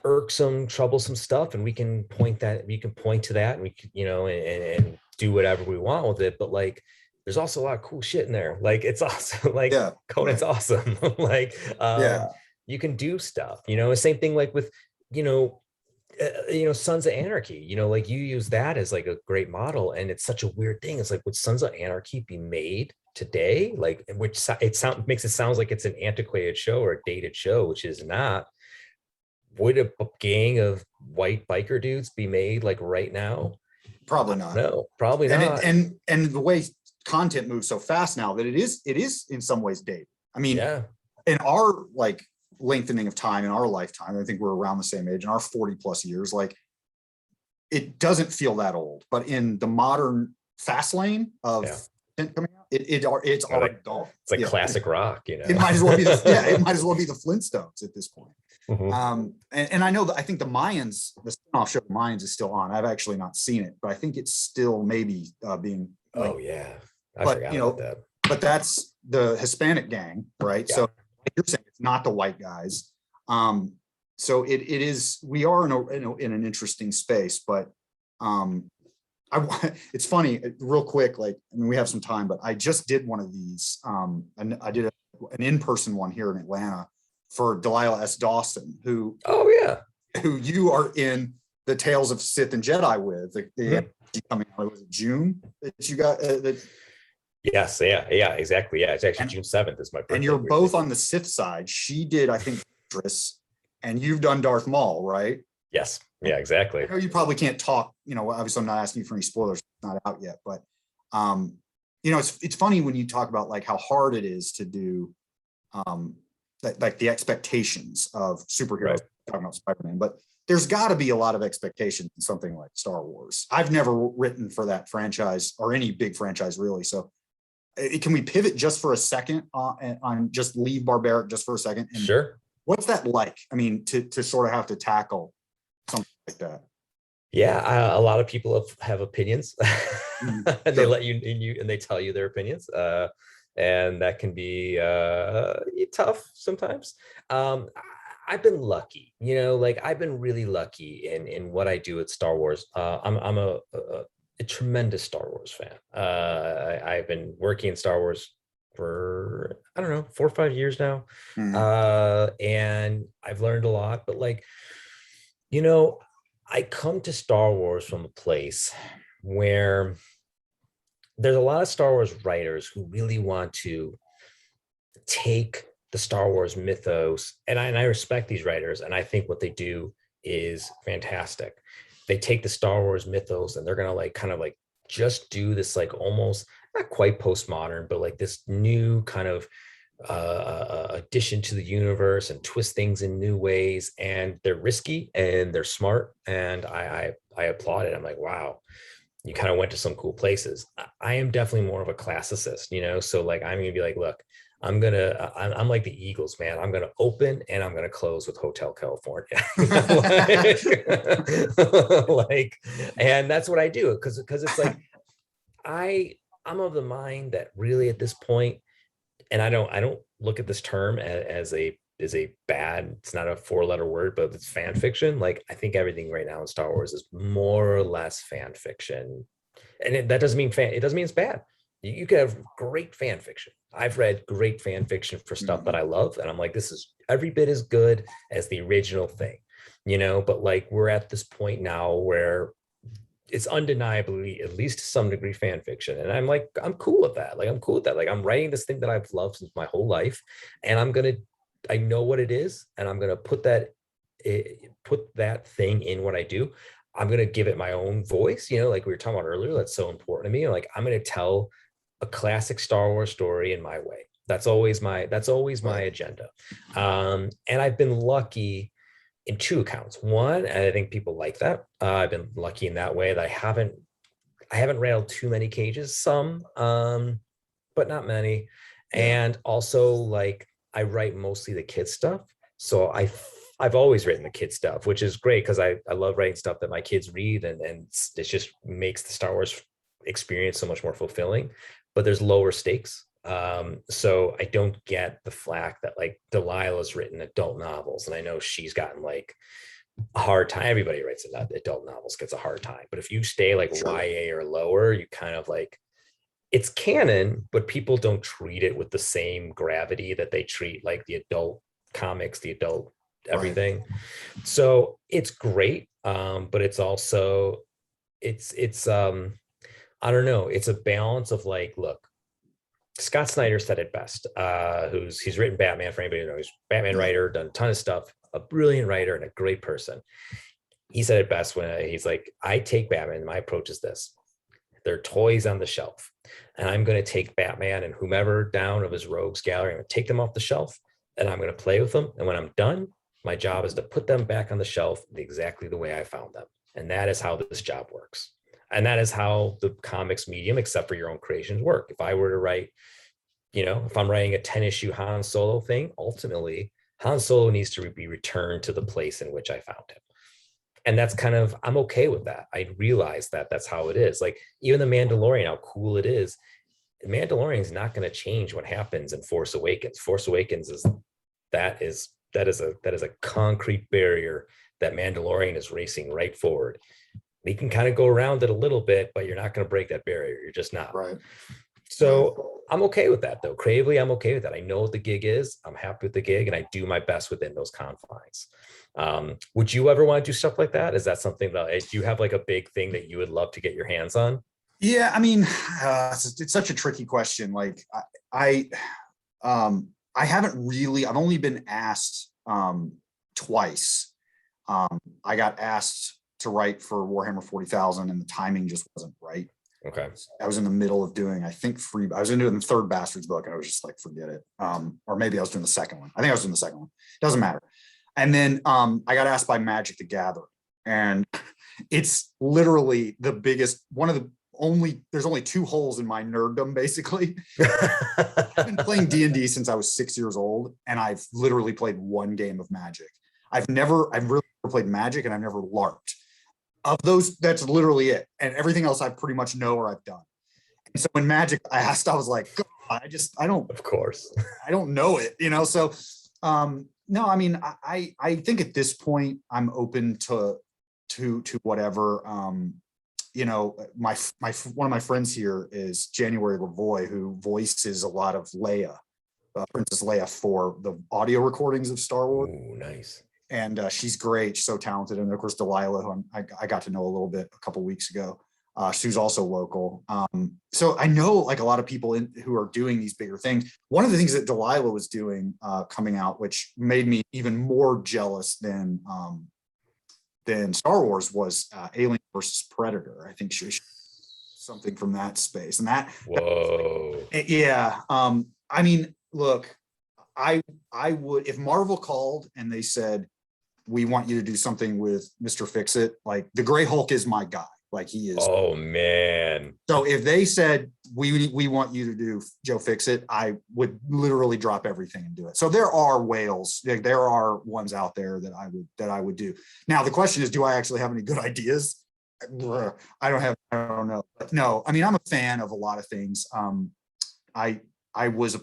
irksome, troublesome stuff, and we can point to that, and we can, you know, and do whatever we want with it. But like, there's also a lot of cool shit in there. Like, it's also like Yeah. Conan's Right. awesome. Like, Yeah. you can do stuff. You know, same thing like with, you know, Sons of Anarchy. You know, like you use that as like a great model, and it's such a weird thing. It's like, would Sons of Anarchy be made today? Like, which makes it sounds like it's an antiquated show or a dated show, which is not. Would a gang of white biker dudes be made like right now? Probably not. No, probably And it, not. and the way content moves so fast now that it is in some ways dated. I mean, Yeah, in our like lengthening of time in our lifetime, I think we're around the same age in our 40 plus years, like it doesn't feel that old, but in the modern fast lane of yeah. coming out, it's already gone. It's like Yeah. classic rock, you know. It might as well be it might as well be the Flintstones at this point. Mhm. And I know that I think the spin-off show Mayans is still on. I've actually not seen it, but I think it's still maybe being like, Oh yeah, I but forgot about that. but that's the Hispanic gang, right? Yeah. So like you're saying it's not the white guys. So it is, we are in an interesting space, but it's funny, real quick, like, I mean, we have some time, but I just did one of these, and I did an in-person one here in Atlanta for Delilah S. Dawson, who Oh yeah. you are in the Tales of Sith and Jedi with. Mhm. Coming out, was it June that you got Yes, yeah, exactly. Yeah, it's actually and, June 7th is my birthday. and you're both on the Sith side. She did, I think, Ventress, and you've done Darth Maul, right? Yes, yeah, exactly. I know you probably can't talk, obviously I'm not asking you for any spoilers, it's not out yet, but it's funny when you talk about like how hard it is to do like the expectations of superheroes, Right. talking about Spider-Man, but there's got to be a lot of expectations in something like Star Wars. I've never written for that franchise or any big franchise really. So can we pivot just for a second on just leave Barbaric just for a second? And Sure. what's that like? I mean, to sort of have to tackle something like that. Yeah, a lot of people have opinions, and they Sure. let you and they tell you their opinions, and that can be tough sometimes. I've been lucky, like I've been really lucky in what I do at Star Wars. I'm a tremendous Star Wars fan. I've been working in Star Wars for, I don't know, 4 or 5 years now, and I've learned a lot. But like, I come to Star Wars from a place where there's a lot of Star Wars writers who really want to take the Star Wars mythos, and I respect these writers, and I think what they do is fantastic. They take the Star Wars mythos and they're gonna like kind of like just do this like almost not quite postmodern, but like this new kind of addition to the universe and twist things in new ways. And they're risky and they're smart, and I applaud it. I'm like, wow, you kind of went to some cool places. I am definitely more of a classicist, you know. So like I'm gonna be like, look, I'm like the Eagles, man. I'm gonna open and I'm gonna close with Hotel California. like, and that's what I do because it's like I'm of the mind that really at this point, and I don't look at this term as a bad, it's not a 4-letter word, but it's fan fiction. Like I think everything right now in Star Wars is more or less fan fiction. And that doesn't mean it doesn't mean it's bad. You could have great fan fiction. I've read great fan fiction for stuff that I love, and I'm like, this is every bit as good as the original thing, you know. But like we're at this point now where it's undeniably, at least to some degree, fan fiction, and I'm like, I'm cool with that. Like I'm cool with that. Like I'm writing this thing that I've loved since my whole life, and I know what it is, and I'm gonna put that thing in what I do. I'm gonna give it my own voice, you know, like we were talking about earlier. That's so important to me. Like I'm gonna tell a classic Star Wars story in my way. That's always my agenda. And I've been lucky in two accounts. One, and I think people like that. I've been lucky in that way that I haven't rattled too many cages, some, but not many. And also like I write mostly the kids stuff. So I've always written the kids stuff, which is great because I love writing stuff that my kids read, and it just makes the Star Wars experience so much more fulfilling. But there's lower stakes. So I don't get the flack that like Delilah's written adult novels, and I know she's gotten like a hard time. Everybody writes adult novels gets a hard time, but if you stay like YA or lower, you kind of like, it's canon, but people don't treat it with the same gravity that they treat like the adult comics, the adult everything. So it's great, but it's also it's I don't know, it's a balance of like, look, Scott Snyder said it best, he's written Batman, for anybody who knows, Batman writer, done a ton of stuff, a brilliant writer and a great person. He said it best when he's like, I take Batman, my approach is this: they're toys on the shelf, and I'm going to take Batman and whomever down of his rogues gallery, I'm going to take them off the shelf and I'm going to play with them, and when I'm done, my job is to put them back on the shelf exactly the way I found them. And that is how this job works. And that is how the comics medium, except for your own creations, work. If I were to write, you know, if I'm writing a 10-issue Han Solo thing, ultimately Han Solo needs to be returned to the place in which I found him. And that's kind of, I'm okay with that. I realize that that's how it is. Like even the Mandalorian, how cool it is. The Mandalorian is not going to change what happens in Force Awakens. Force Awakens is a concrete barrier that Mandalorian is racing right forward. You can kind of go around it a little bit, but you're not going to break that barrier. You're just not. Right. So I'm okay with that, though. Creatively, I'm okay with that. I know what the gig is. I'm happy with the gig, and I do my best within those confines. Would you ever want to do stuff like that? Is that something that, do you have like a big thing that you would love to get your hands on? Yeah, I mean, it's such a tricky question. Like I haven't really, I've only been asked twice. I got asked to write for Warhammer 40,000 and the timing just wasn't right. Okay. I was in the middle of doing, I think I was into the third Bastards book and I was just like, forget it. Or maybe I was doing the second one. I think I was doing the second one. Doesn't matter. And then I got asked by Magic the Gathering, and it's literally the biggest, there's only two holes in my nerddom, basically. I've been playing D&D since I was 6 years old, and I've literally played one game of Magic. I've really never played Magic, and I've never LARPed. Of those, that's literally it. And everything else I pretty much know or I've done. And so when Magic I asked, I was like, I don't, of course, I don't know it, you know? So, no, I mean, I think at this point I'm open to whatever. You know, one of my friends here is January Lavoy, who voices a lot of Leia, Princess Leia, for the audio recordings of Star Wars. Ooh, nice. And she's great. She's so talented. And of course, Delilah, who I got to know a little bit a couple of weeks ago. who's also local. So I know like a lot of people who are doing these bigger things. One of the things that Delilah was doing coming out, which made me even more jealous than Star Wars, was Alien versus Predator. I think she something from that space. And Whoa. Yeah. I mean, look, I would, if Marvel called and they said, we want you to do something with Mr. Fix-It, like the Gray Hulk is my guy. Like he is. Oh man. So if they said we want you to do Joe Fix-It, I would literally drop everything and do it. So there are whales, there are ones out there that I would do. Now the question is, do I actually have any good ideas? I don't know. But no, I mean, I'm a fan of a lot of things. I was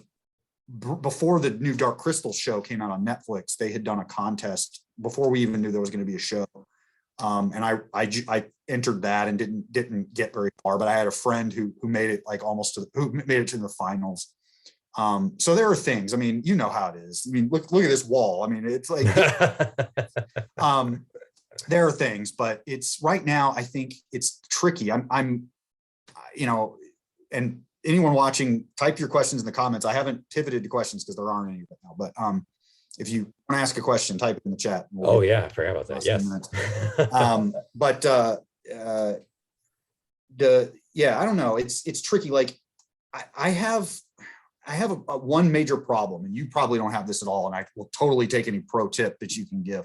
before the new Dark Crystal show came out on Netflix, they had done a contest before we even knew there was going to be a show. And I entered that and didn't get very far, but I had a friend who made it like who made it to the finals. So there are things, I mean, you know how it is. I mean, look at this wall. I mean, it's like, there are things, but it's right now, I think it's tricky. I'm, you know, and anyone watching, type your questions in the comments. I haven't pivoted to questions because there aren't any right now, but if you want to ask a question, type it in the chat. Oh yeah, I forgot about that. Yes. But I don't know. It's tricky. Like I have a one major problem, and you probably don't have this at all. And I will totally take any pro tip that you can give.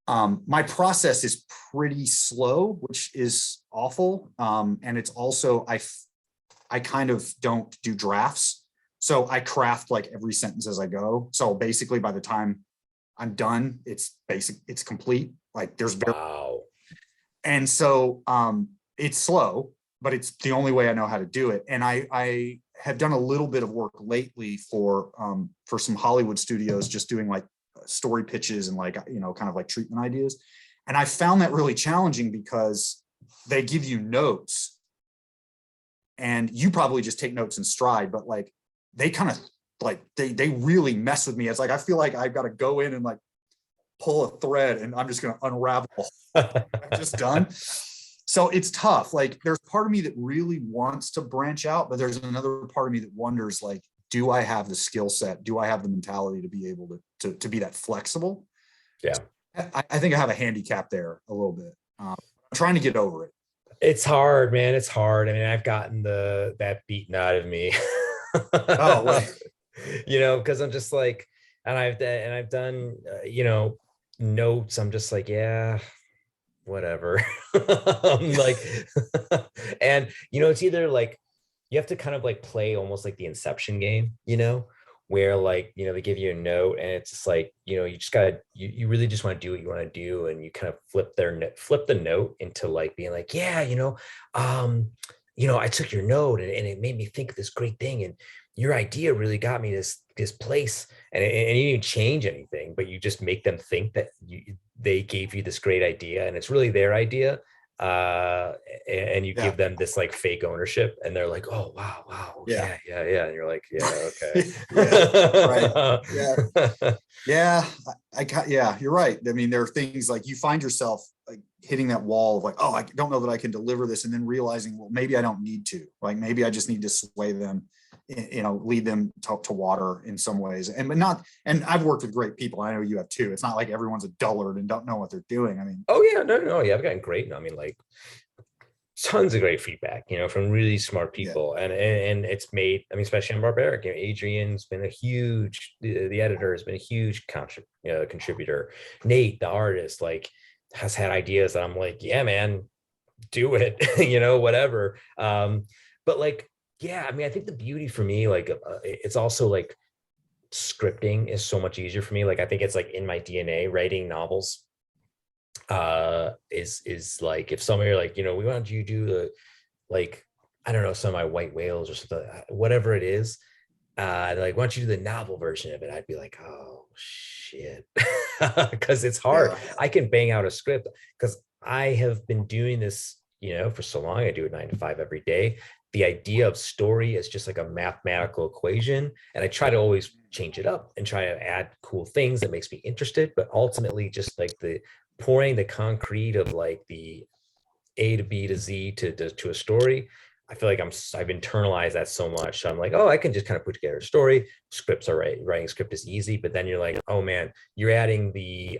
My process is pretty slow, which is awful. And it's also, I kind of don't do drafts. So I craft like every sentence as I go. So basically by the time I'm done, it's complete. Like there's wow. And so it's slow, but it's the only way I know how to do it. And I have done a little bit of work lately for some Hollywood studios, just doing like story pitches and like, you know, kind of like treatment ideas. And I found that really challenging because they give you notes and you probably just take notes in stride, but like they kind of like, they really mess with me. It's like, I feel like I've got to go in and like pull a thread and I'm just going to unravel. I'm just done. So it's tough. Like there's part of me that really wants to branch out, but there's another part of me that wonders, like, do I have the skill set? Do I have the mentality to be able to be that flexible? Yeah. I think I have a handicap there a little bit. I'm trying to get over it. It's hard, man. It's hard. I mean, I've gotten that beaten out of me. Oh, well. You know, because I'm just like, and I've done, you know, notes. I'm just like, yeah, whatever. I'm like, and you know, it's either like you have to kind of like play almost like the Inception game, you know, where like, you know, they give you a note and it's just like, you know, you just gotta, you really just want to do what you want to do, and you kind of flip the note into like being like, yeah, you know, I took your note and it made me think of this great thing, and your idea really got me this place, and you didn't change anything, but you just make them think that they gave you this great idea and it's really their idea, and you give them this like fake ownership, and they're like, oh wow, yeah, and you're like, yeah, okay. Yeah, you're right. I mean, there are things like you find yourself like hitting that wall of like, oh, I don't know that I can deliver this, and then realizing, well, maybe I don't need to, like maybe I just need to sway them, you know, lead them to water in some ways. And I've worked with great people. I know you have too. It's not like everyone's a dullard and don't know what they're doing. I mean, oh yeah, no, yeah, I've gotten great. I mean, like tons of great feedback, you know, from really smart people, and it's made, I mean, especially on Barbaric, you know, Adrian's been a huge, the editor has been a huge contributor. Nate, the artist, like has had ideas that I'm like, yeah, man, do it, you know, whatever. But like, yeah, I mean, I think the beauty for me, like, it's also like scripting is so much easier for me. Like, I think it's like in my DNA, writing novels is like, if somebody are like, you know, we want you to do the, like, I don't know, some of my white whales or something, whatever it is, like, why don't you do the novel version of it? I'd be like, oh shit, because it's hard. I can bang out a script because I have been doing this, you know, for so long. I do it 9 to 5 every day. The idea of story is just like a mathematical equation, and I try to always change it up and try to add cool things that makes me interested. But ultimately, just like the pouring the concrete of like the A to B to Z to a story. I feel like I've internalized that so much. So I'm like, oh, I can just kind of put together a story. Scripts are right. Writing script is easy, but then you're like, oh man, you're adding the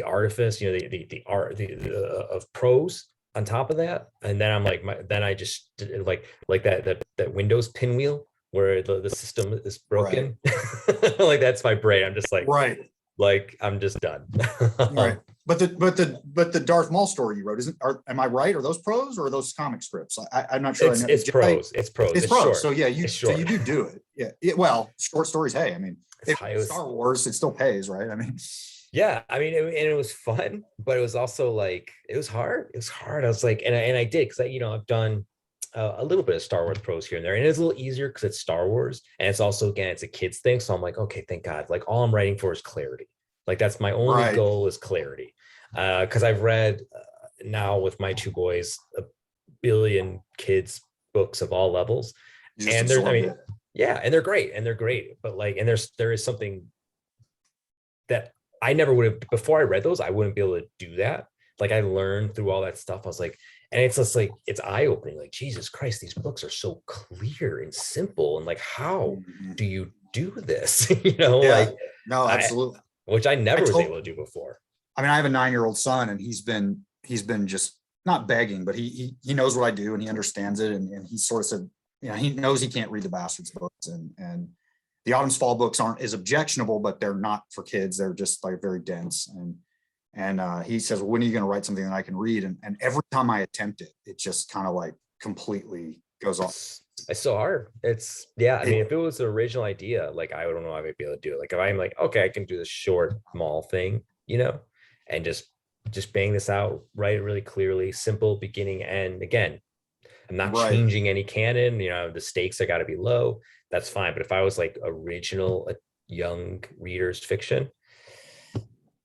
artifice, the art of prose on top of that. And then I'm like, then I just like that Windows pinwheel where the system is Right. broken. Like that's my brain. I'm just Right. like I'm just done. Right. But the Darth Maul story you wrote am I right? Are those prose or are those comic strips? I'm not sure. It's prose. It's prose. It's It's prose. short. So yeah, It's short. you do it. Yeah. Well, short stories. Hey, I mean, if Star Wars, it still pays, right? I mean, yeah, I mean, and it was fun, but it was also like it was hard. It was hard. I was like, and I did because I've done a little bit of Star Wars prose here and there, and it's a little easier because it's Star Wars, and it's also again it's a kids thing. So I'm like, okay, thank God. Like all I'm writing for is clarity. Like that's my only goal is clarity. Because I've read now with my two boys a billion kids books of all levels, and they're great, but like, and there is something that I never would have before I read those. I wouldn't be able to do that. Like I learned through all that stuff. I was like, and it's just like it's eye-opening. Like Jesus Christ, these books are so clear and simple, and like how do you do this? Like no, absolutely. Which I never was able to do before. I mean, I have a 9-year-old son, and he's been just not begging, but he knows what I do and he understands it, and he sort of said, he knows he can't read the Bastards books, and the Autumn's Fall books aren't as objectionable, but they're not for kids. They're just like very dense. And he says, well, when are you going to write something that I can read? And every time I attempt it, it just kind of like completely goes off. It's so hard. I mean, if it was the original idea, like I don't know if I'd be able to do it. Like if I'm like, okay, I can do this short mall thing, and just bang this out, write it really clearly, simple beginning end. Again, I'm not changing any canon. The stakes are got to be low. That's fine. But if I was like original young readers fiction,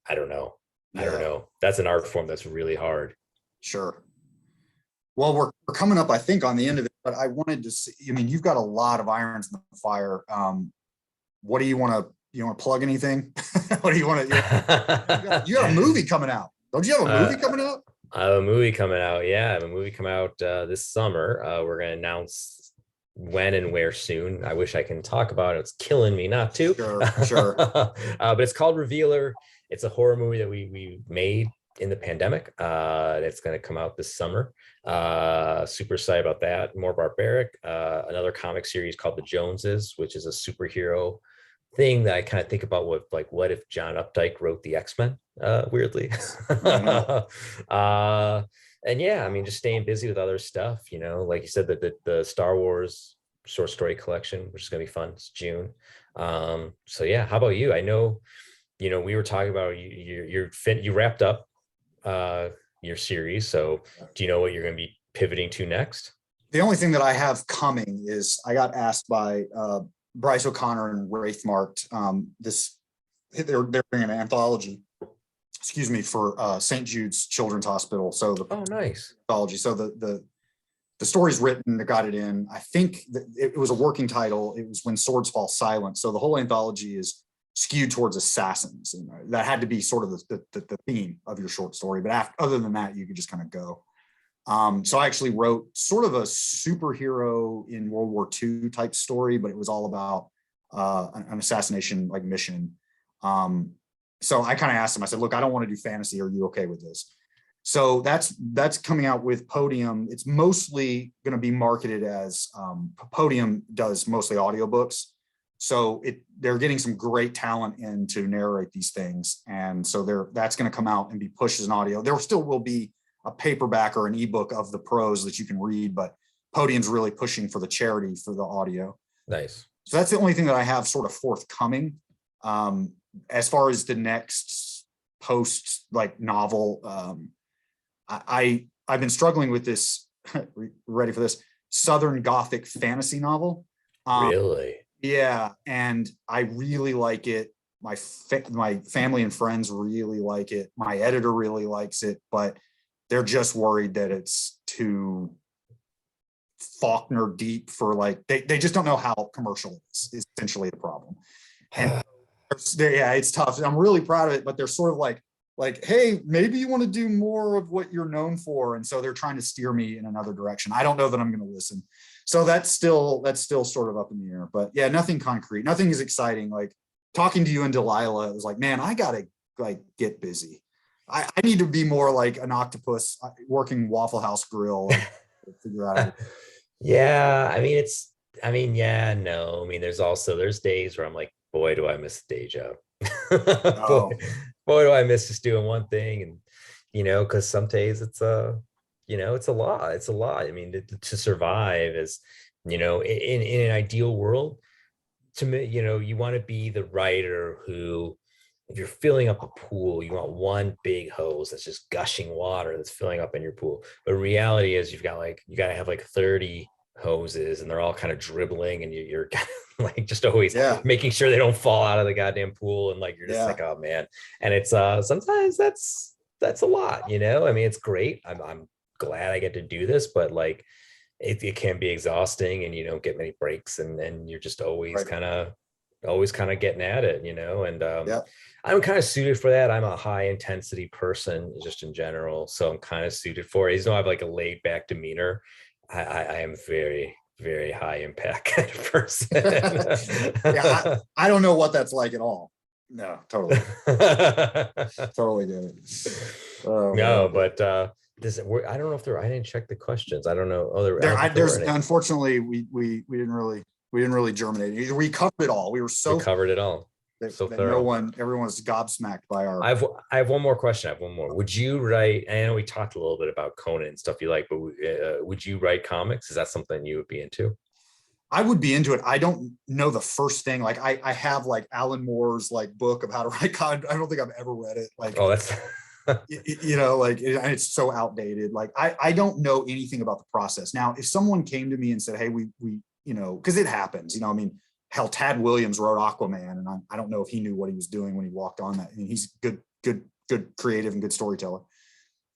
I don't know. I don't know. That's an art form that's really hard. Sure. Well, we're coming up, I think, on the end of it, but I wanted to see, you've got a lot of irons in the fire. What do you want to plug anything? What do you want to, you got a movie coming out. Don't you have a movie coming out? I have a movie coming out. Yeah, I have a movie coming out this summer. We're going to announce when and where soon. I wish I can talk about it. It's killing me not to. Sure. But it's called Revealer. It's a horror movie that we made in the pandemic. It's going to come out this summer. Super excited about that. More Barbaric. Another comic series called The Joneses, which is a superhero thing that I kind of think about what if John Updike wrote the X-Men, weirdly. And yeah, I mean, just staying busy with other stuff, like you said, the Star Wars short story collection, which is going to be fun. It's June. So yeah, how about you? I know, we were talking about you wrapped up your series. So do you know what you're going to be pivoting to next? The only thing that I have coming is I got asked by Bryce O'Connor and Wraithmarked. They're doing an anthology, for St. Jude's Children's Hospital. So nice anthology. So the story's written, they got it in. I think that it was a working title. It was When Swords Fall Silent. So the whole anthology is skewed towards assassins, and that had to be sort of the theme of your short story. But other than that, you could just kind of go. So I actually wrote sort of a superhero in World War II type story, but it was all about an assassination like mission. So I kind of asked him, I said, look, I don't want to do fantasy. Are you okay with this? So that's coming out with Podium. It's mostly going to be marketed as Podium does mostly audiobooks. So they're getting some great talent in to narrate these things. And so that's going to come out and be pushed as an audio. There still will be a paperback or an ebook of the prose that you can read, but Podium's really pushing for the charity for the audio. Nice. So that's the only thing that I have sort of forthcoming. As far as the next post like novel, I've been struggling with this. Ready for this? Southern Gothic fantasy novel. Really? Yeah, and I really like it. My family and friends really like it. My editor really likes it, but they're just worried that it's too Faulkner deep for they just don't know how commercial it is essentially the problem. And yeah, it's tough. I'm really proud of it, but they're sort of like, like, hey, maybe you want to do more of what you're known for. And so they're trying to steer me in another direction. I don't know that I'm going to listen. So that's still sort of up in the air. But yeah, nothing concrete. Nothing is exciting. Like talking to you and Delilah, it was like, man, I got to like get busy. I need to be more like an octopus working Waffle House grill. Figure out. Yeah, yeah, no. I mean, there's days where I'm like, boy, do I miss the day job. Oh. boy, do I miss just doing one thing. And because some days it's it's a lot. It's a lot. I mean, to survive is, in an ideal world, to me, you want to be the writer who, if you're filling up a pool, you want one big hose that's just gushing water that's filling up in your pool. But reality is you got to have like 30 hoses and they're all kind of dribbling and you're kind of like just always making sure they don't fall out of the goddamn pool. And like, you're just like, oh man. And it's sometimes that's a lot, I mean, it's great. I'm glad I get to do this, but like it can be exhausting and you don't get many breaks and you're just always kind of getting at it, and I'm kind of suited for that. I'm a high intensity person just in general. So I'm kind of suited for it. Even though I have like a laid back demeanor, I am very, very high impact kind of person. I don't know what that's like at all. No, totally. Totally get it. Oh, no, but I don't know if I didn't check the questions. I don't know. There's unfortunately we didn't really germinate. We covered it all. We covered it all. So everyone's gobsmacked by our. I have one more question. Would you write? I know we talked a little bit about Conan and stuff you like, but would you write comics? Is that something you would be into? I would be into it. I don't know the first thing. Like I have like Alan Moore's like book of how to write comics. I don't think I've ever read it. Like, oh, that's it's so outdated. Like I don't know anything about the process. Now, if someone came to me and said, hey, we because it happens, I mean, hell, Tad Williams wrote Aquaman, and I don't know if he knew what he was doing when he walked on that. I mean, he's good creative and good storyteller.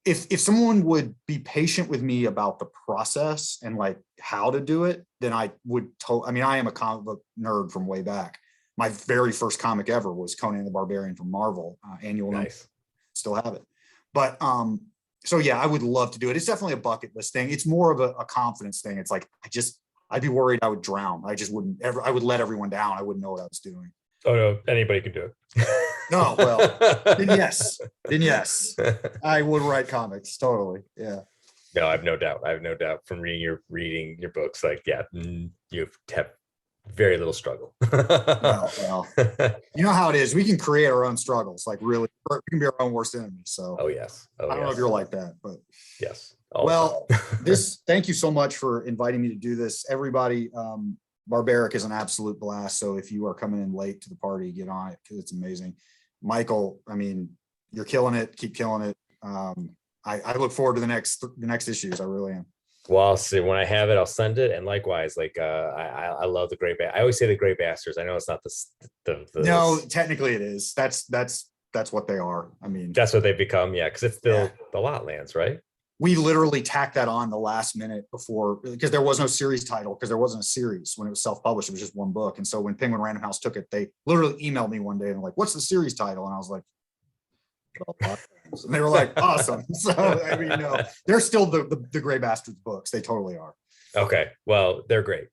If someone would be patient with me about the process and like how to do it, then I would. I mean, I am a comic book nerd from way back. My very first comic ever was Conan the Barbarian from Marvel, annual. Nice. Still have it, but so yeah, I would love to do it. It's definitely a bucket list thing. It's more of a confidence thing. It's like I'd be worried I would drown. I just wouldn't ever. I would let everyone down. I wouldn't know what I was doing. Oh no, anybody can do it. No, well, then yes, I would write comics. Totally, yeah. No, I have no doubt. From reading your books. Like, yeah, you have very little struggle. well, you know how it is. We can create our own struggles. Like, really, we can be our own worst enemy. So, oh yes. I don't know if you're like that, but yes. Well, thank you so much for inviting me to do this. Everybody, Barbaric is an absolute blast. So if you are coming in late to the party, get on it because it's amazing. Michael, I mean, you're killing it. Keep killing it. I look forward to the next issues. I really am. Well, I'll see when I have it, I'll send it. And likewise, like I love the Great I always say the Great Bastards. I know it's not the no, technically it is. That's what they are. I mean, that's what they've become. Yeah, because it's still the Lotlands, right? We literally tacked that on the last minute before, because there was no series title, because there wasn't a series when it was self-published. It was just one book. And so when Penguin Random House took it, they literally emailed me one day and like, what's the series title? And I was like, and they were like, awesome. So I mean, no, they're still the Gray Bastards books. They totally are. Okay, well, they're great.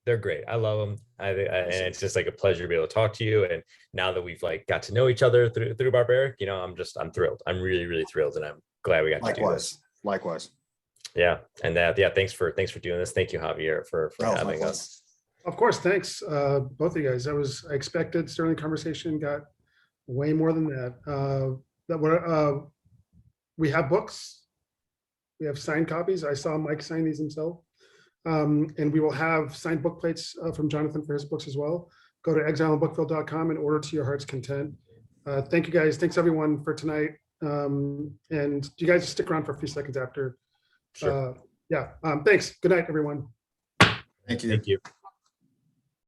I love them. And it's just like a pleasure to be able to talk to you. And now that we've like got to know each other through Barbaric, I'm thrilled. I'm really, really thrilled, and I'm glad we got to do this. Likewise. Yeah, and thanks for doing this. Thank you, Javier, for having us. Of course, thanks, both of you guys. I expected Sterling conversation, got way more than that. We have books, we have signed copies. I saw Mike sign these himself, and we will have signed book plates from Jonathan for his books as well. Go to exileandbookville.com and order to your heart's content. Thank you guys. Thanks everyone for tonight. And you guys stick around for a few seconds after. Sure. Thanks. Good night, everyone. Thank you. Thank you.